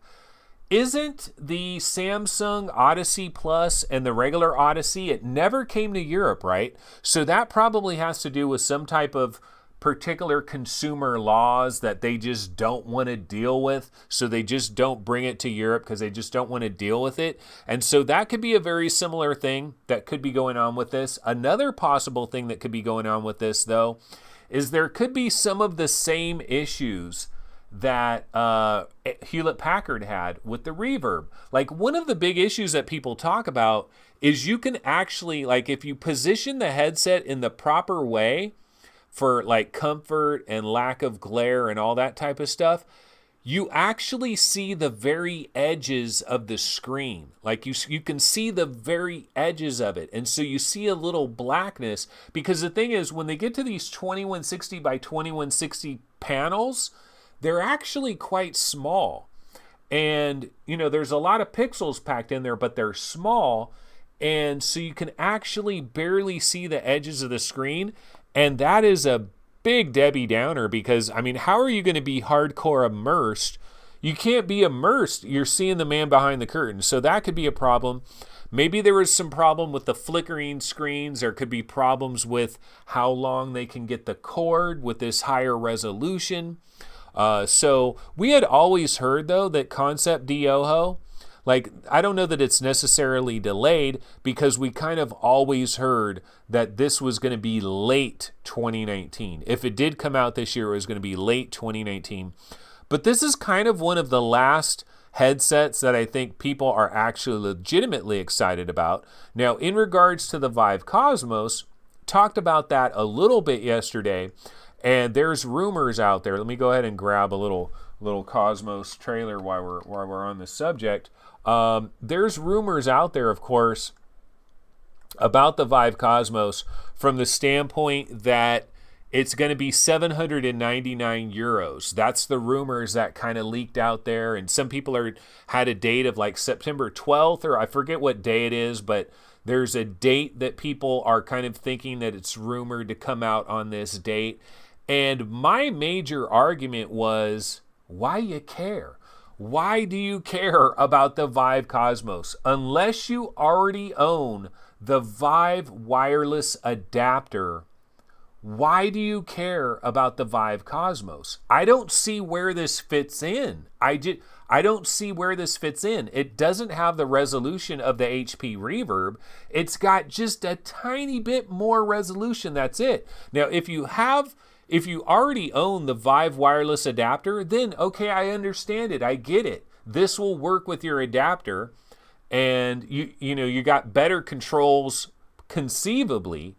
Isn't the Samsung Odyssey Plus and the regular Odyssey, it never came to Europe, right? So that probably has to do with some type of particular consumer laws that they just don't want to deal with, so they just don't bring it to Europe because they just don't want to deal with it. And so that could be a very similar thing that could be going on with this. Another possible thing that could be going on with this, though, is there could be some of the same issues that Hewlett-Packard had with the reverb. Like, one of the big issues that people talk about is you can actually, like, if you position the headset in the proper way for like comfort and lack of glare and all that type of stuff, you actually see the very edges of the screen. Like you can see the very edges of it. And so you see a little blackness, because the thing is, when they get to these 2160 by 2160 panels, they're actually quite small. And, there's a lot of pixels packed in there, but they're small. And so you can actually barely see the edges of the screen. And that is a big Debbie Downer, because, how are you going to be hardcore immersed? You can't be immersed. You're seeing the man behind the curtain. So that could be a problem. Maybe there was some problem with the flickering screens. There could be problems with how long they can get the cord with this higher resolution. So we had always heard, though, that concept DoHo, like, I don't know that it's necessarily delayed, because we kind of always heard that this was going to be late 2019. If it did come out this year, it was going to be late 2019. But this is kind of one of the last headsets that I think people are actually legitimately excited about. Now, in regards to the Vive Cosmos, talked about that a little bit yesterday, and there's rumors out there. Let me go ahead and grab a little Cosmos trailer while we're on this subject. There's rumors out there, of course, about the Vive Cosmos from the standpoint that it's going to be 799 euros. That's the rumors that kind of leaked out there. And some people had a date of like September 12th, or I forget what day it is, but there's a date that people are kind of thinking that it's rumored to come out on this date. And my major argument was, why you care? Why do you care about the Vive Cosmos? Unless you already own the Vive wireless adapter, why do you care about the Vive Cosmos? I don't see where this fits in. I don't see where this fits in. It doesn't have the resolution of the HP Reverb. It's got just a tiny bit more resolution. That's it. Now, if you have If you already own the Vive wireless adapter, then okay, I understand it. I get it. This will work with your adapter, and you got better controls, conceivably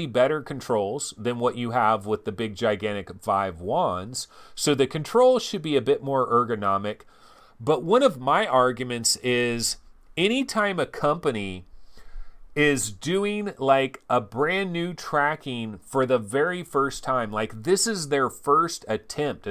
better controls than what you have with the big gigantic Vive wands. So the controls should be a bit more ergonomic. But one of my arguments is anytime a company is doing like a brand new tracking for the very first time, like this is their first attempt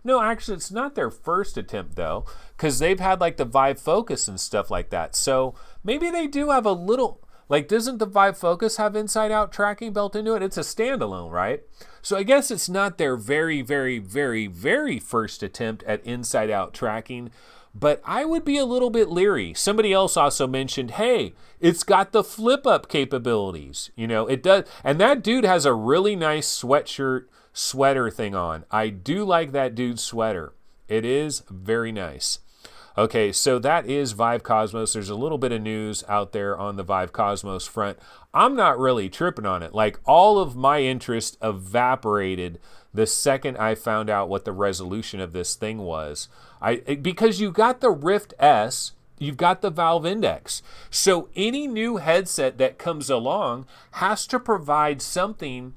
no, actually it's not their first attempt though, because they've had like the Vive Focus and stuff like that. So maybe they do have a little, like doesn't the Vive Focus have inside out tracking built into it? It's a standalone, right? So I guess it's not their very, very, very, very first attempt at inside out tracking, but I would be a little bit leery. Somebody else also mentioned, hey, it's got the flip up capabilities. It does. And that dude has a really nice sweater thing on. I do like that dude's sweater. It is very nice. Okay, so that is Vive Cosmos. There's a little bit of news out there on the Vive Cosmos front. I'm not really tripping on it. Like all of my interest evaporated the second I found out what the resolution of this thing was. Because you got the Rift S, you've got the Valve Index. So any new headset that comes along has to provide something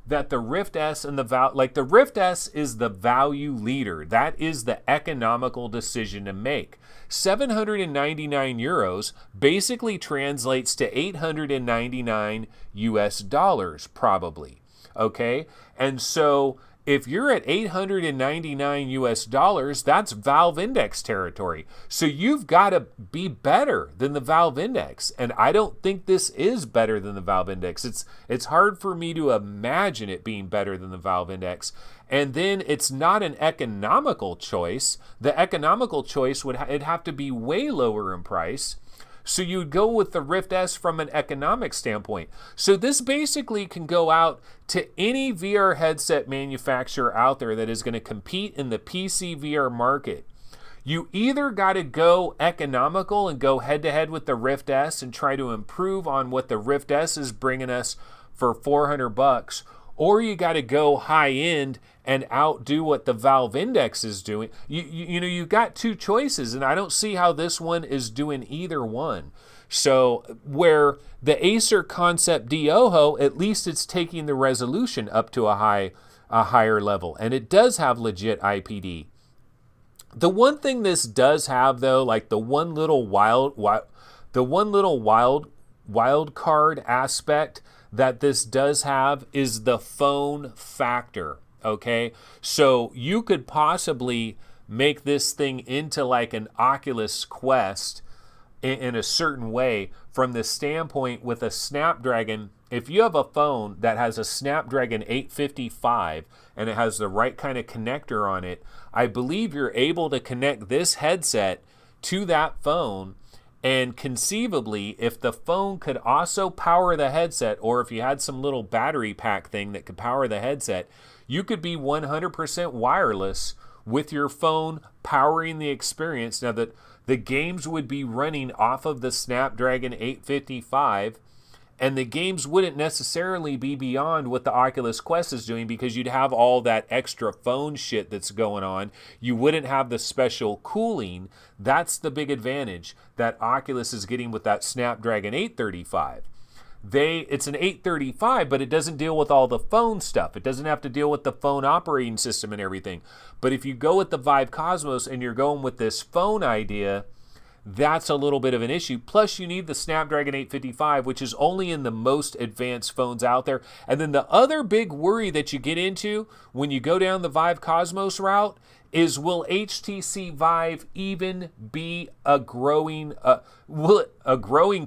that the Rift S and the the Rift S is the value leader. That is the economical decision to make. 799 euros basically translates to 899 US dollars probably. Okay? And so if you're at 899 US dollars, that's Valve Index territory. So you've got to be better than the Valve Index. And I don't think this is better than the Valve Index. It's hard for me to imagine it being better than the Valve Index. And then it's not an economical choice. The economical choice it'd have to be way lower in price. So you'd go with the Rift S from an economic standpoint. So this basically can go out to any VR headset manufacturer out there that is going to compete in the PC VR market. You either got to go economical and go head to head with the Rift S and try to improve on what the Rift S is bringing us for $400, or you got to go high end and outdo what the Valve Index is doing. You've got two choices, and I don't see how this one is doing either one. So where the Acer Concept DoHo, at least it's taking the resolution up to a higher level, and it does have legit IPD. The one thing this does have though, like the one little wild card aspect that this does have is the phone factor. Okay, so you could possibly make this thing into like an Oculus Quest in a certain way from the standpoint with a Snapdragon. If you have a phone that has a Snapdragon 855 and it has the right kind of connector on it, I believe you're able to connect this headset to that phone. And conceivably, if the phone could also power the headset, or if you had some little battery pack thing that could power the headset, you could be 100% wireless with your phone powering the experience. Now, the games would be running off of the Snapdragon 855, and the games wouldn't necessarily be beyond what the Oculus Quest is doing because you'd have all that extra phone shit that's going on. You wouldn't have the special cooling. That's the big advantage that Oculus is getting with that Snapdragon 835. It's an 835, but it doesn't deal with all the phone stuff. It doesn't have to deal with the phone operating system and everything. But if you go with the Vive Cosmos and you're going with this phone idea, that's a little bit of an issue. Plus, you need the Snapdragon 855, which is only in the most advanced phones out there. And then the other big worry that you get into when you go down the Vive Cosmos route is, will HTC Vive even be a growing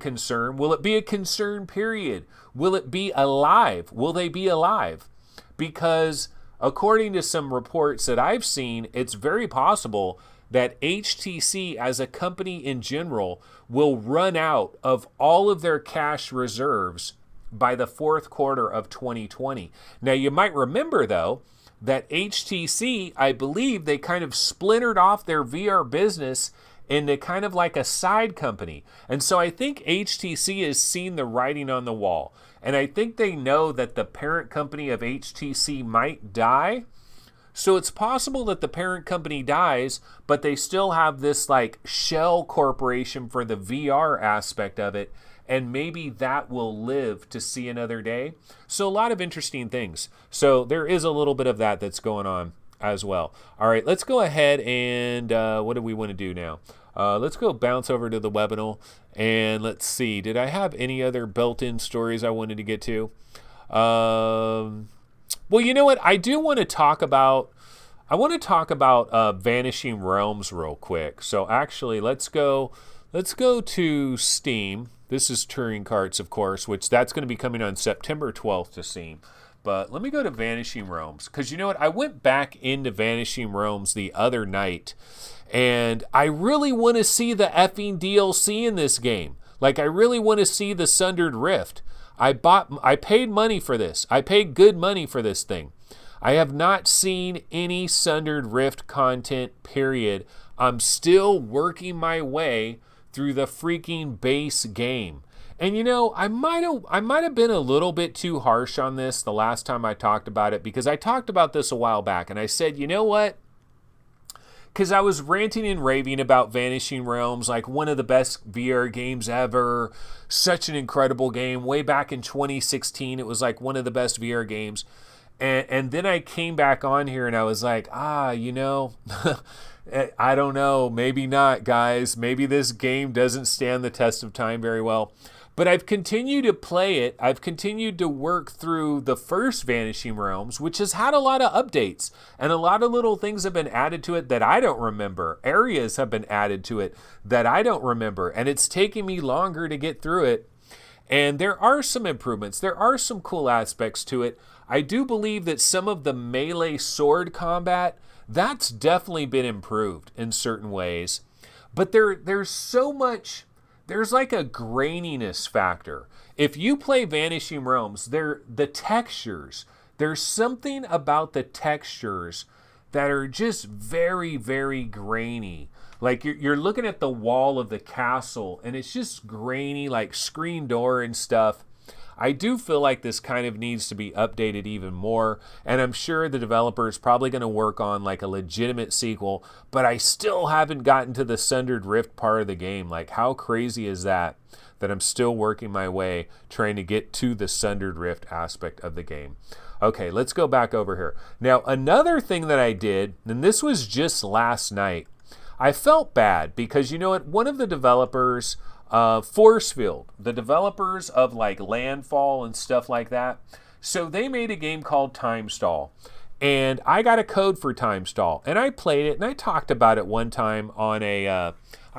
concern? Will it be a concern, period? Will it be alive? Will they be alive? Because according to some reports that I've seen, it's very possible that HTC as a company in general will run out of all of their cash reserves by the fourth quarter of 2020. Now, you might remember, though, that HTC, I believe they kind of splintered off their VR business into kind of like a side company. And so I think HTC has seen the writing on the wall. And I think they know that the parent company of HTC might die. So it's possible that the parent company dies, but they still have this like shell corporation for the VR aspect of it. And maybe that will live to see another day. So a lot of interesting things. So there is a little bit of that that's going on as well. All right, let's go ahead and what do we want to do now? Let's go bounce over to the webinar and let's see. Did I have any other built-in stories I wanted to get to? Well, you know what? I want to talk about Vanishing Realms real quick. So actually, let's go to Steam. This is Touring Carts, of course, which that's going to be coming on September 12th to Steam. But let me go to Vanishing Realms, because you know what? I went back into Vanishing Realms the other night, and I really want to see the effing DLC in this game. Like, I really want to see the Sundered Rift. I paid money for this. I paid good money for this thing. I have not seen any Sundered Rift content, period. I'm still working my way through the freaking base game. And you know, I might have been a little bit too harsh on this the last time I talked about it, because I talked about this a while back and I said, you know what? Because I was ranting and raving about Vanishing Realms, like one of the best VR games ever, such an incredible game. Way back in 2016, it was like one of the best VR games. And then I came back on here and I was like, you know, I don't know, maybe not, guys. Maybe this game doesn't stand the test of time very well. But I've continued to play it. I've continued to work through the first Vanishing Realms, which has had a lot of updates. And a lot of little things have been added to it that I don't remember. Areas have been added to it that I don't remember. And it's taking me longer to get through it. And there are some improvements. There are some cool aspects to it. I do believe that some of the melee sword combat, that's definitely been improved in certain ways. But there's so much, there's like a graininess factor. If you play Vanishing Realms, the textures, there's something about the textures that are just very, very grainy. Like you're looking at the wall of the castle and it's just grainy, like screen door and stuff. I do feel like this kind of needs to be updated even more, and I'm sure the developer is probably going to work on like a legitimate sequel, but I still haven't gotten to the Sundered Rift part of the game. Like, how crazy is that I'm still working my way trying to get to the Sundered Rift aspect of the game. Okay, let's go back over here. Now, another thing that I did, and this was just last night, I felt bad because, you know what, one of the developers, Forcefield, the developers of like Landfall and stuff like that, so they made a game called Time Stall, and I got a code for Time Stall, and I played it, and I talked about it one time on I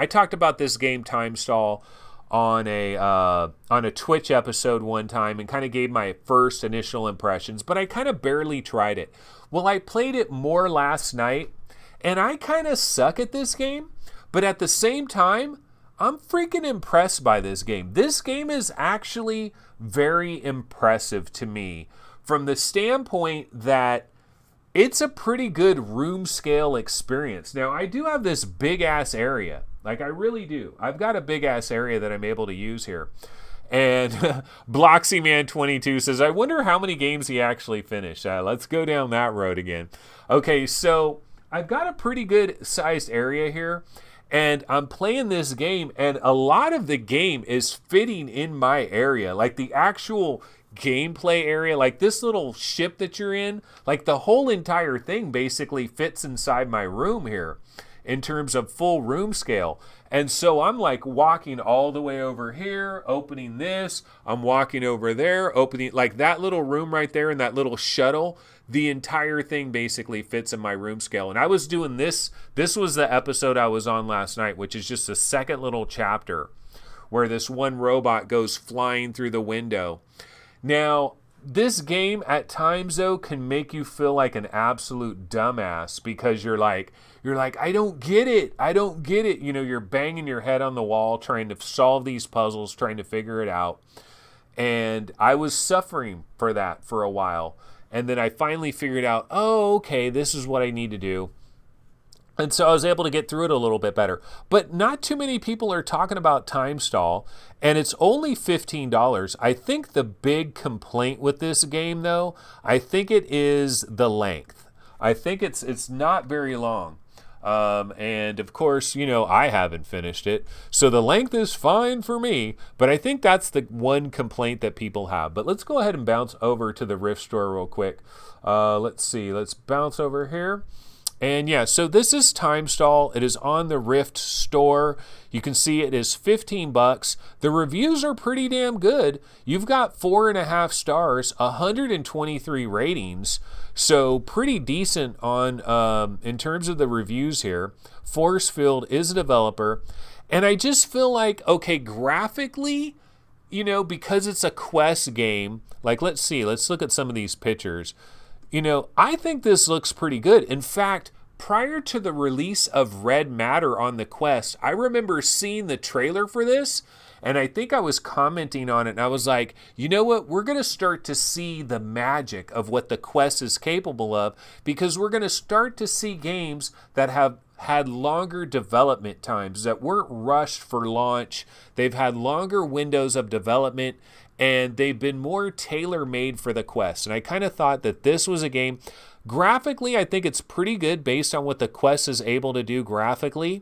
talked about this game Time Stall on a Twitch episode one time, and kind of gave my first initial impressions, but I kind of barely tried it. Well, I played it more last night, and I kind of suck at this game, but at the same time, I'm freaking impressed by this game. This game is actually very impressive to me from the standpoint that it's a pretty good room scale experience. Now, I do have this big ass area. Like, I really do. I've got a big ass area that I'm able to use here. And BloxyMan22 says, I wonder how many games he actually finished. Let's go down that road again. Okay, so I've got a pretty good sized area here. And I'm playing this game, and a lot of the game is fitting in my area. Like the actual gameplay area, like this little ship that you're in, like the whole entire thing basically fits inside my room here in terms of full room scale. And so I'm like walking all the way over here, opening this. I'm walking over there, opening like that little room right there and that little shuttle. The entire thing basically fits in my room scale. And I was doing this. This was the episode I was on last night, which is just a second little chapter where this one robot goes flying through the window. Now, this game at times, though, can make you feel like an absolute dumbass because you're like, I don't get it. I don't get it. You know, you're banging your head on the wall trying to solve these puzzles, trying to figure it out. And I was suffering for that for a while. And then I finally figured out, oh, okay, this is what I need to do. And so I was able to get through it a little bit better. But not too many people are talking about time stall, and it's only $15. I think the big complaint with this game, though, I think it is the length. I think it's not very long. And of course, I haven't finished it. So the length is fine for me, but I think that's the one complaint that people have. But let's go ahead and bounce over to the Rift store real quick. Let's see. Let's bounce over here. And yeah, so this is Time Stall. It is on the Rift store. You can see it is $15. The reviews are pretty damn good. You've got 4.5 stars, 123 ratings. So pretty decent on in terms of the reviews here. Forcefield is a developer. And I just feel like, okay, graphically, because it's a quest game, like let's look at some of these pictures. I think this looks pretty good. In fact, prior to the release of Red Matter on the Quest, I remember seeing the trailer for this, and I think I was commenting on it, and I was like, you know what? We're going to start to see the magic of what the Quest is capable of, because we're going to start to see games that have had longer development times, that weren't rushed for launch. They've had longer windows of development, and they've been more tailor-made for the Quest. And I kind of thought that this was a game. Graphically, I think it's pretty good based on what the Quest is able to do graphically.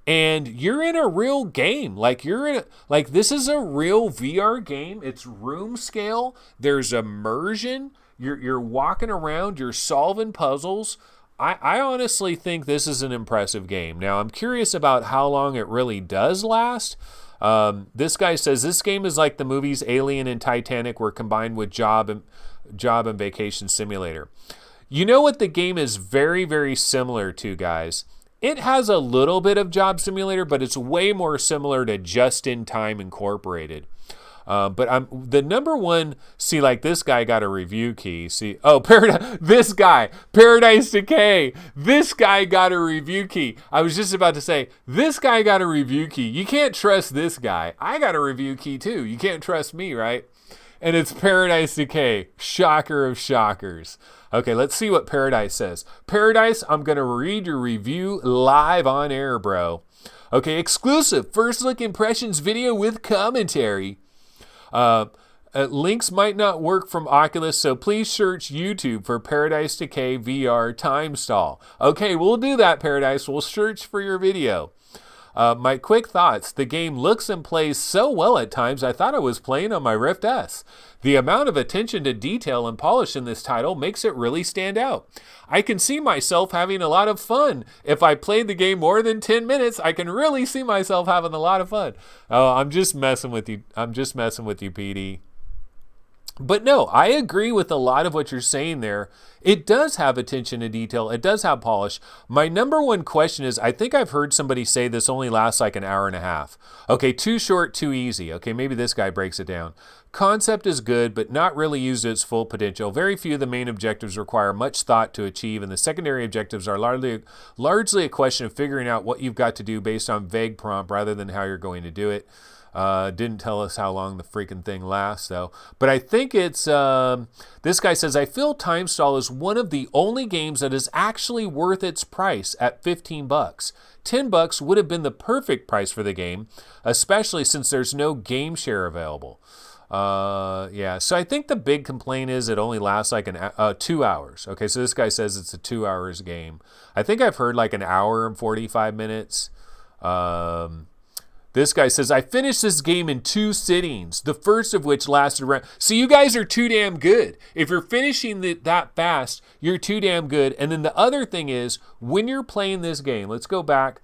And you're in a real game. This is a real VR game. It's room scale. There's immersion. You're walking around. You're solving puzzles. I honestly think this is an impressive game. Now, I'm curious about how long it really does last. This guy says this game is like the movies Alien and Titanic were combined with Job and Vacation Simulator. You know what the game is very, very similar to, guys? It has a little bit of Job Simulator, but it's way more similar to Just in Time Incorporated. But the number one, see, like this guy got a review key. See, this guy, Paradise Decay, this guy got a review key. I was just about to say, this guy got a review key. You can't trust this guy. I got a review key too. You can't trust me, right? And it's Paradise Decay, shocker of shockers. Okay, let's see what Paradise says. Paradise, I'm going to read your review live on air, bro. Okay, exclusive first look impressions video with commentary. Links might not work from Oculus, so please search YouTube for Paradise Decay VR Time Stall. Okay, we'll do that, Paradise. We'll search for your video. My quick thoughts. The game looks and plays so well at times, I thought I was playing on my Rift S. The amount of attention to detail and polish in this title makes it really stand out. I can see myself having a lot of fun. If I played the game more than 10 minutes, I can really see myself having a lot of fun. Oh, I'm just messing with you. PD. But no, I agree with a lot of what you're saying there. It does have attention to detail. It does have polish. My number one question is, I think I've heard somebody say this only lasts like an hour and a half. Okay, too short, too easy. Okay, maybe this guy breaks it down. Concept is good, but not really used to its full potential. Very few of the main objectives require much thought to achieve, and the secondary objectives are largely a question of figuring out what you've got to do based on vague prompt rather than how you're going to do it. Didn't tell us how long the freaking thing lasts, though. But I think it's, this guy says, I feel Time Stall is one of the only games that is actually worth its price at $15. $10 would have been the perfect price for the game, especially since there's no game share available. Yeah, so I think the big complaint is it only lasts like 2 hours. Okay, so this guy says it's a 2 hours game. I think I've heard like an hour and 45 minutes. This guy says, I finished this game in 2 sittings, the first of which lasted around... So you guys are too damn good. If you're finishing that fast, you're too damn good. And then the other thing is, when you're playing this game, let's go back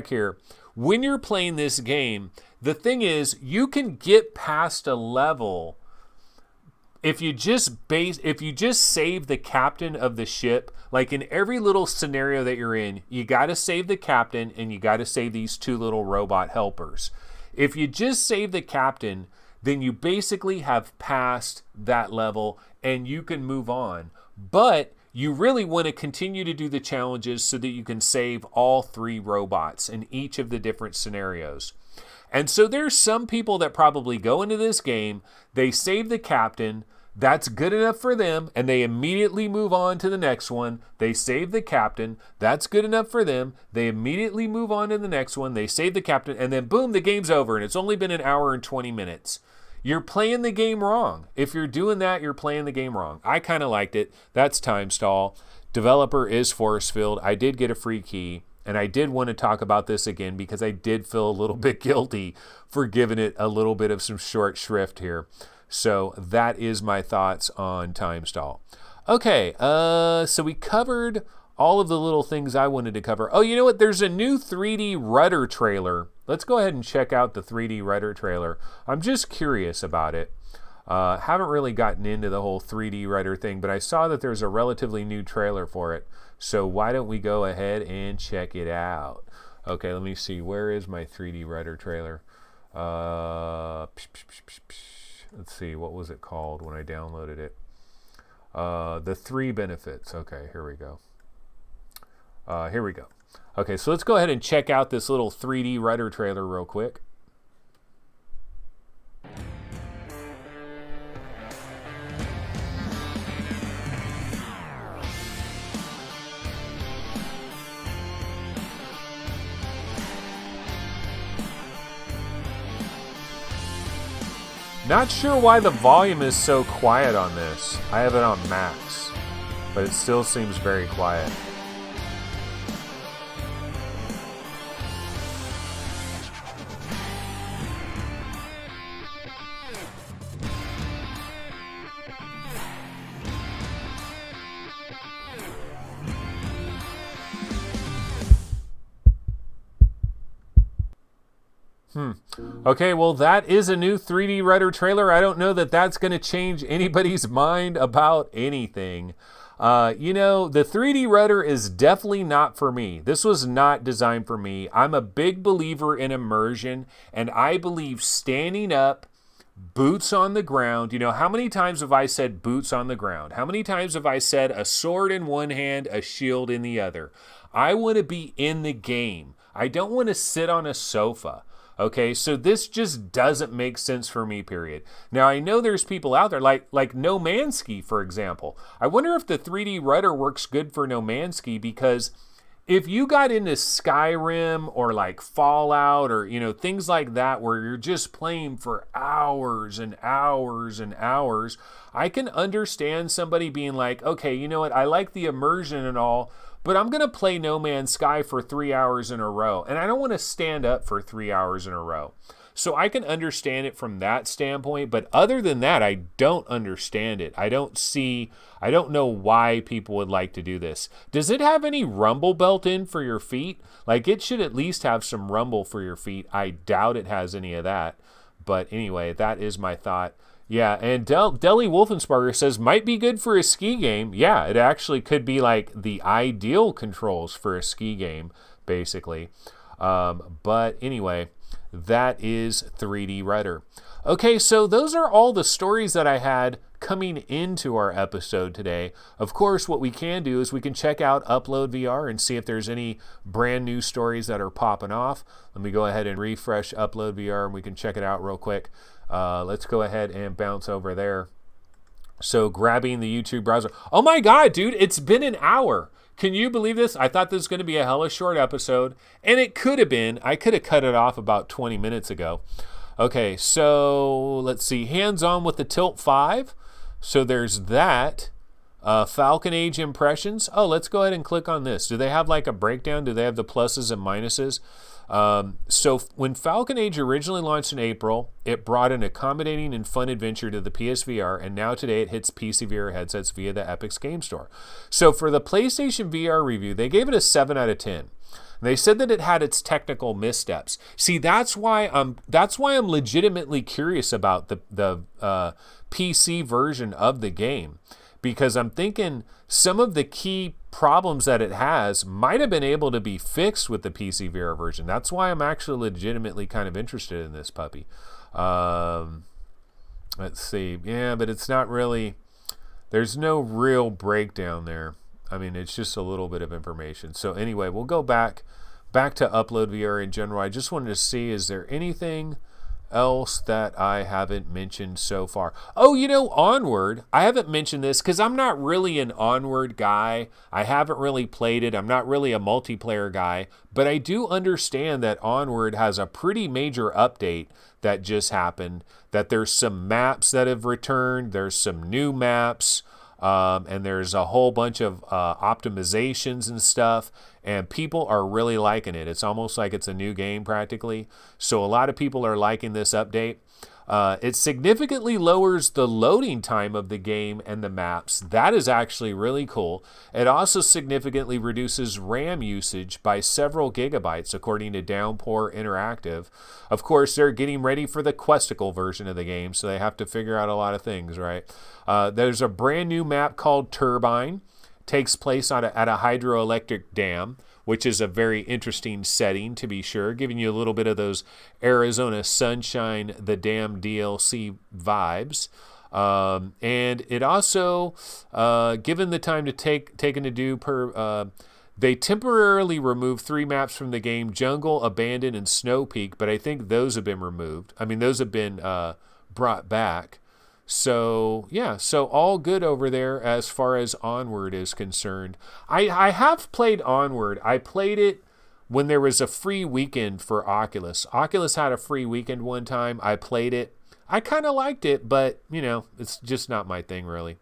here. When you're playing this game, the thing is, you can get past a level if you just save the captain of the ship. Like in every little scenario that you're in, you got to save the captain and you got to save these 2 little robot helpers. If you just save the captain, then you basically have passed that level and you can move on. But you really want to continue to do the challenges so that you can save all 3 robots in each of the different scenarios. And so there's some people that probably go into this game, they save the captain, That's good enough for them, and they immediately move on to the next one. They save the captain. That's good enough for them. They immediately move on to the next one. They save the captain, and then boom, the game's over, and it's only been an hour and 20 minutes. You're playing the game wrong. If you're doing that, you're playing the game wrong. I kind of liked it. That's Time Stall. Developer is Forcefield. I did get a free key, and I did want to talk about this again because I did feel a little bit guilty for giving it a little bit of some short shrift here. So that is my thoughts on Time Stall. Okay, so we covered all of the little things I wanted to cover. Oh, you know what? There's a new 3D rudder trailer. Let's go ahead and check out the 3D rudder trailer. I'm just curious about it. Haven't really gotten into the whole 3D rudder thing, but I saw that there's a relatively new trailer for it. So why don't we go ahead and check it out? Okay, let me see. Where is my 3D rudder trailer? Let's see, what was it called when I downloaded it? The 3 benefits. Okay, here we go. Okay, so let's go ahead and check out this little 3D rudder trailer real quick. Not sure why the volume is so quiet on this. I have it on max, but it still seems very quiet. Okay, well, that is a new 3D rudder trailer. I don't know that that's going to change anybody's mind about anything. You know, the 3D rudder is definitely not for me. This was not designed for me. I'm a big believer in immersion, and I believe standing up, boots on the ground. You know, how many times have I said boots on the ground? How many times have I said a sword in one hand, a shield in the other? I want to be in the game. I don't want to sit on a sofa. Okay, so this just doesn't make sense for me, period. Now, I know there's people out there, like No Man's Ski, for example. I wonder if the 3D rudder works good for No Man's Ski, because if you got into Skyrim or like Fallout or, you know, things like that where you're just playing for hours and hours and hours, I can understand somebody being like, okay, you know what, I like the immersion and all, but I'm going to play No Man's Sky for 3 hours in a row, and I don't want to stand up for 3 hours in a row. So I can understand it from that standpoint, but other than that, I don't understand it. I don't know why people would like to do this. Does it have any rumble built in for your feet? Like, it should at least have some rumble for your feet. I doubt it has any of that. But anyway, that is my thought. Yeah, and Deli Wolfensparger says, might be good for a ski game. Yeah, it actually could be like the ideal controls for a ski game, basically. But anyway, that is 3D rudder. Okay, so those are all the stories that I had coming into our episode today. Of course, what we can do is we can check out Upload VR and see if there's any brand new stories that are popping off. Let me go ahead and refresh Upload VR and we can check it out real quick. Let's go ahead and bounce over there. So grabbing the YouTube browser. Oh my God, dude, it's been an hour. Can you believe this? I thought this was going to be a hella short episode, and it could have been. I could have cut it off about 20 minutes ago. Okay, so let's see. Hands-on with the Tilt 5. So there's that. Falcon Age impressions. Oh, let's go ahead and click on this. Do they have like a breakdown? Do they have the pluses and minuses? So when Falcon Age originally launched in April, it brought an accommodating and fun adventure to the PSVR, and now today it hits PC VR headsets via the Epic's Game Store. So for the PlayStation VR review, they gave it a 7 out of 10. They said that it had its technical missteps. See, that's why I'm legitimately curious about the PC version of the game, because I'm thinking some of the key problems that it has might have been able to be fixed with the PC VR version. That's why I'm actually legitimately kind of interested in this puppy. Let's see. Yeah, but it's not really, there's no real breakdown there. I mean, it's just a little bit of information. So anyway, we'll go back to Upload VR in general. I just wanted to see, is there anything else that I haven't mentioned so far? Oh, Onward. I haven't mentioned this because I'm not really an Onward guy. I haven't really played it. I'm not really a multiplayer guy. But I do understand that Onward has a pretty major update that just happened, that there's some maps that have returned. There's some new maps. And there's a whole bunch of optimizations and stuff, and people are really liking it. It's almost like it's a new game practically. So a lot of people are liking this update. It significantly lowers the loading time of the game and the maps. That is actually really cool. It also significantly reduces RAM usage by several gigabytes, according to Downpour Interactive. Of course, they're getting ready for the Questicle version of the game, so they have to figure out a lot of things, right? There's a brand new map called Turbine. Takes place at a hydroelectric dam, which is a very interesting setting, to be sure, giving you a little bit of those Arizona Sunshine, the Dam DLC vibes. And it also, given the time taken to do they temporarily removed 3 maps from the game: Jungle, Abandon, and Snow Peak, but I think those have been removed. I mean, those have been brought back. So, yeah, so all good over there as far as Onward is concerned. I have played Onward. I played it when there was a free weekend for Oculus. Oculus had a free weekend one time. I played it. I kind of liked it, but, it's just not my thing, really.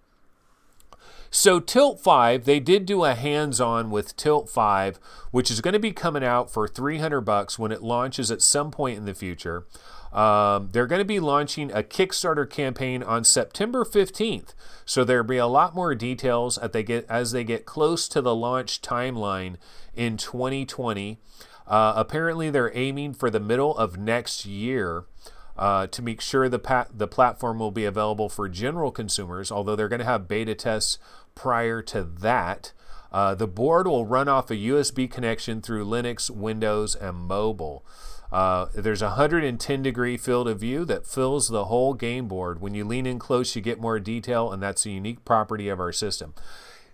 So Tilt 5, they did do a hands-on with Tilt 5, which is going to be coming out for $300 when it launches at some point in the future. They're going to be launching a Kickstarter campaign on September 15th. So there'll be a lot more details as they get close to the launch timeline in 2020. Apparently, they're aiming for the middle of next year to make sure the platform will be available for general consumers, although they're going to have beta tests prior to that. The board will run off a USB connection through Linux, Windows, and mobile. There's a 110-degree field of view that fills the whole game board. When you lean in close, you get more detail, and that's a unique property of our system.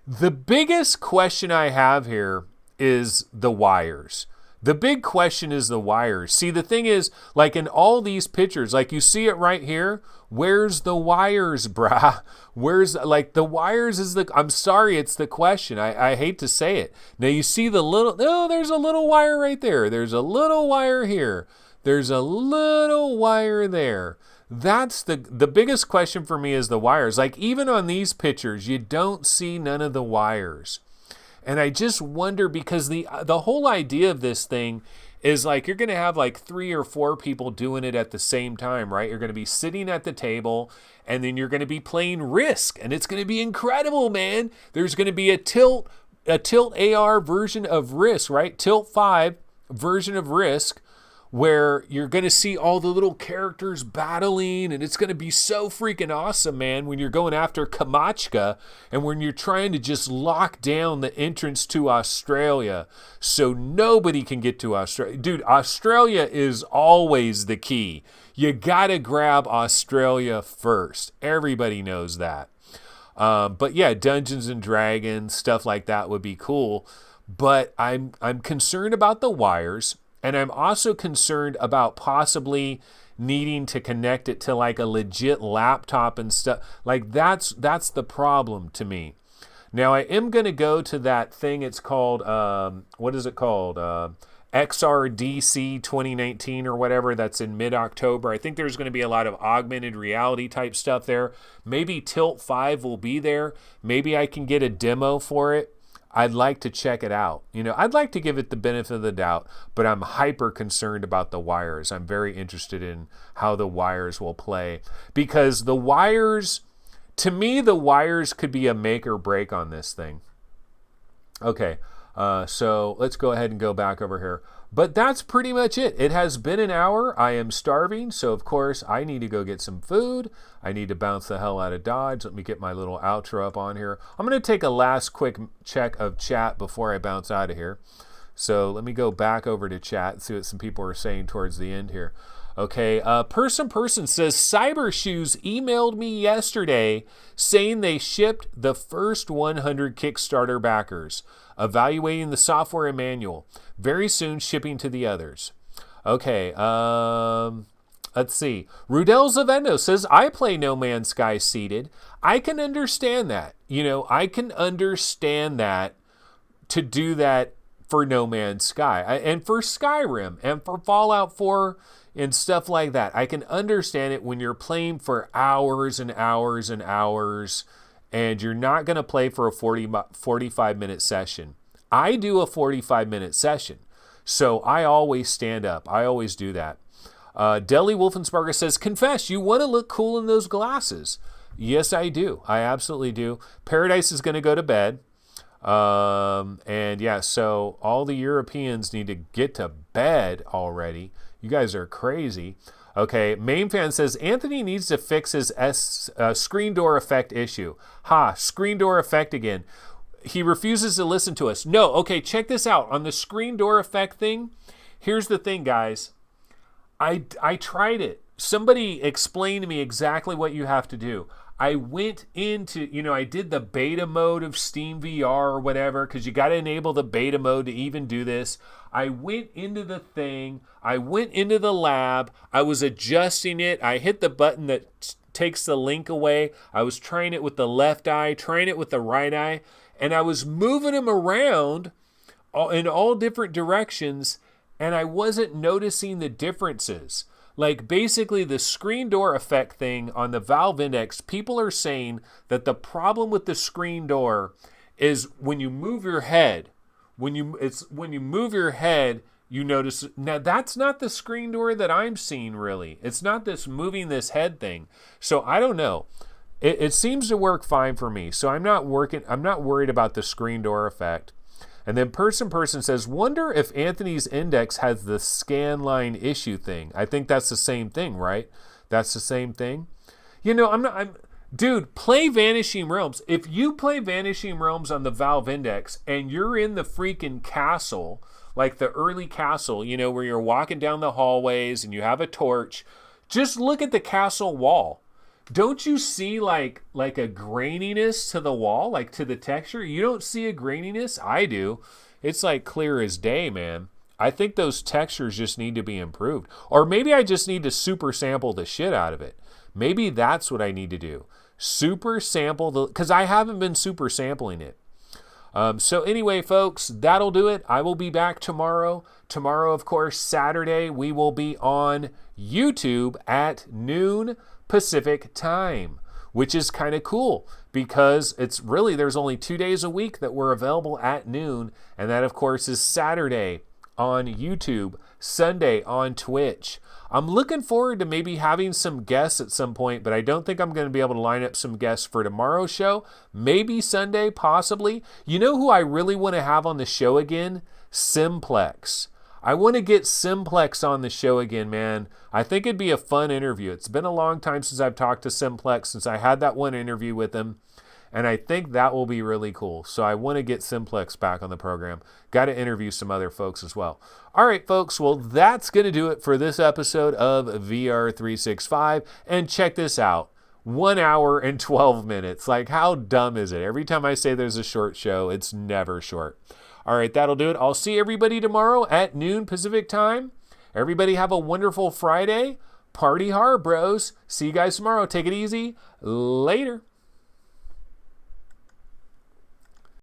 The biggest question I have here is the wires. The big question is the wires. See, the thing is, like in all these pictures, like you see it right here, where's the wires, brah? The wires is I'm sorry, it's the question. I hate to say it. Now you see there's a little wire right there. There's a little wire here. There's a little wire there. That's the biggest question for me is the wires. Like even on these pictures, you don't see none of the wires. And I just wonder, because the whole idea of this thing is like you're going to have like 3 or 4 people doing it at the same time, right? You're going to be sitting at the table, and then you're going to be playing Risk, and it's going to be incredible, man. There's going to be a Tilt AR version of Risk, right? Tilt 5 version of Risk, where you're going to see all the little characters battling, and it's going to be so freaking awesome, man, when you're going after Kamachka and when you're trying to just lock down the entrance to Australia so nobody can get to Australia. Dude, Australia is always the key. You got to grab Australia first. Everybody knows that. But yeah, Dungeons and Dragons, stuff like that would be cool. But I'm concerned about the wires. And I'm also concerned about possibly needing to connect it to like a legit laptop and stuff. Like that's the problem to me. Now I am going to go to that thing. It's called, what is it called? XRDC 2019 or whatever. That's in mid-October. I think there's going to be a lot of augmented reality type stuff there. Maybe Tilt 5 will be there. Maybe I can get a demo for it. I'd like to check it out. I'd like to give it the benefit of the doubt, but I'm hyper concerned about the wires. I'm very interested in how the wires will play, because the wires, to me, the wires could be a make or break on this thing. Okay, so let's go ahead and go back over here. But that's pretty much it. It has been an hour. I am starving, so of course I need to go get some food. I need to bounce the hell out of Dodge. Let me get my little outro up on here. I'm going to take a last quick check of chat before I bounce out of here. So let me go back over to chat and see what some people are saying towards the end here. Okay, person says, Cyber Shoes emailed me yesterday saying they shipped the first 100 Kickstarter backers, evaluating the software and manual. Very soon shipping to the others. Okay, Let's see. Rudel Zavendo says, I play No Man's Sky seated. I can understand that. I can understand that to do that for No Man's Sky and for Skyrim and for Fallout 4 and stuff like that. I can understand it when you're playing for hours and hours and hours and you're not going to play for a 45-minute session. I do a 45-minute session, so I always stand up. I always do that. Deli Wolfensparger says, confess, you want to look cool in those glasses. Yes, I do. I absolutely do. Paradise is going to go to bed. And yeah, so all the Europeans need to get to bed already. You guys are crazy. Okay, Main Fan says, Anthony needs to fix his screen door effect issue. Screen door effect again. He refuses to listen to us. No, okay, check this out. On the screen door effect thing, here's the thing, guys. I tried it. Somebody explained to me exactly what you have to do. I went into, I did the beta mode of Steam VR or whatever, because you got to enable the beta mode to even do this. I went into the thing. I went into the lab. I was adjusting it. I hit the button that takes the link away. I was trying it with the left eye, trying it with the right eye, and I was moving them around in all different directions, and I wasn't noticing the differences. Like basically the screen door effect thing on the Valve Index, people are saying that the problem with the screen door is when you move your head, when you move your head, you notice. Now that's not the screen door that I'm seeing really. It's not this moving this head thing. So I don't know. It seems to work fine for me. So I'm not worried about the screen door effect. And then person says, wonder if Anthony's index has the scan line issue thing. I think that's the same thing, right? That's the same thing. Dude, play Vanishing Realms. If you play Vanishing Realms on the Valve Index and you're in the freaking castle, like the early castle, where you're walking down the hallways and you have a torch, just look at the castle wall. Don't you see like a graininess to the wall, like to the texture? You don't see a graininess? I do. It's like clear as day, man. I think those textures just need to be improved. Or maybe I just need to super sample the shit out of it. Maybe that's what I need to do. Super sample because I haven't been super sampling it. So anyway, folks, that'll do it. I will be back tomorrow. Tomorrow, of course, Saturday, we will be on YouTube at noon Pacific time, which is kind of cool because there's only 2 days a week that we're available at noon. And that, of course, is Saturday on YouTube, Sunday on Twitch. I'm looking forward to maybe having some guests at some point, but I don't think I'm going to be able to line up some guests for tomorrow's show. Maybe Sunday, possibly. You know who I really want to have on the show again? Simplex. I want to get Simplex on the show again, man. I think it'd be a fun interview. It's been a long time since I've talked to Simplex, since I had that one interview with him, and I think that will be really cool. So I want to get Simplex back on the program. Got to interview some other folks as well. All right, folks. Well, that's going to do it for this episode of VR365. And check this out. 1 hour and 12 minutes. Like, how dumb is it? Every time I say there's a short show, it's never short. All right, that'll do it. I'll see everybody tomorrow at noon Pacific time. Everybody have a wonderful Friday. Party hard, bros. See you guys tomorrow. Take it easy. Later.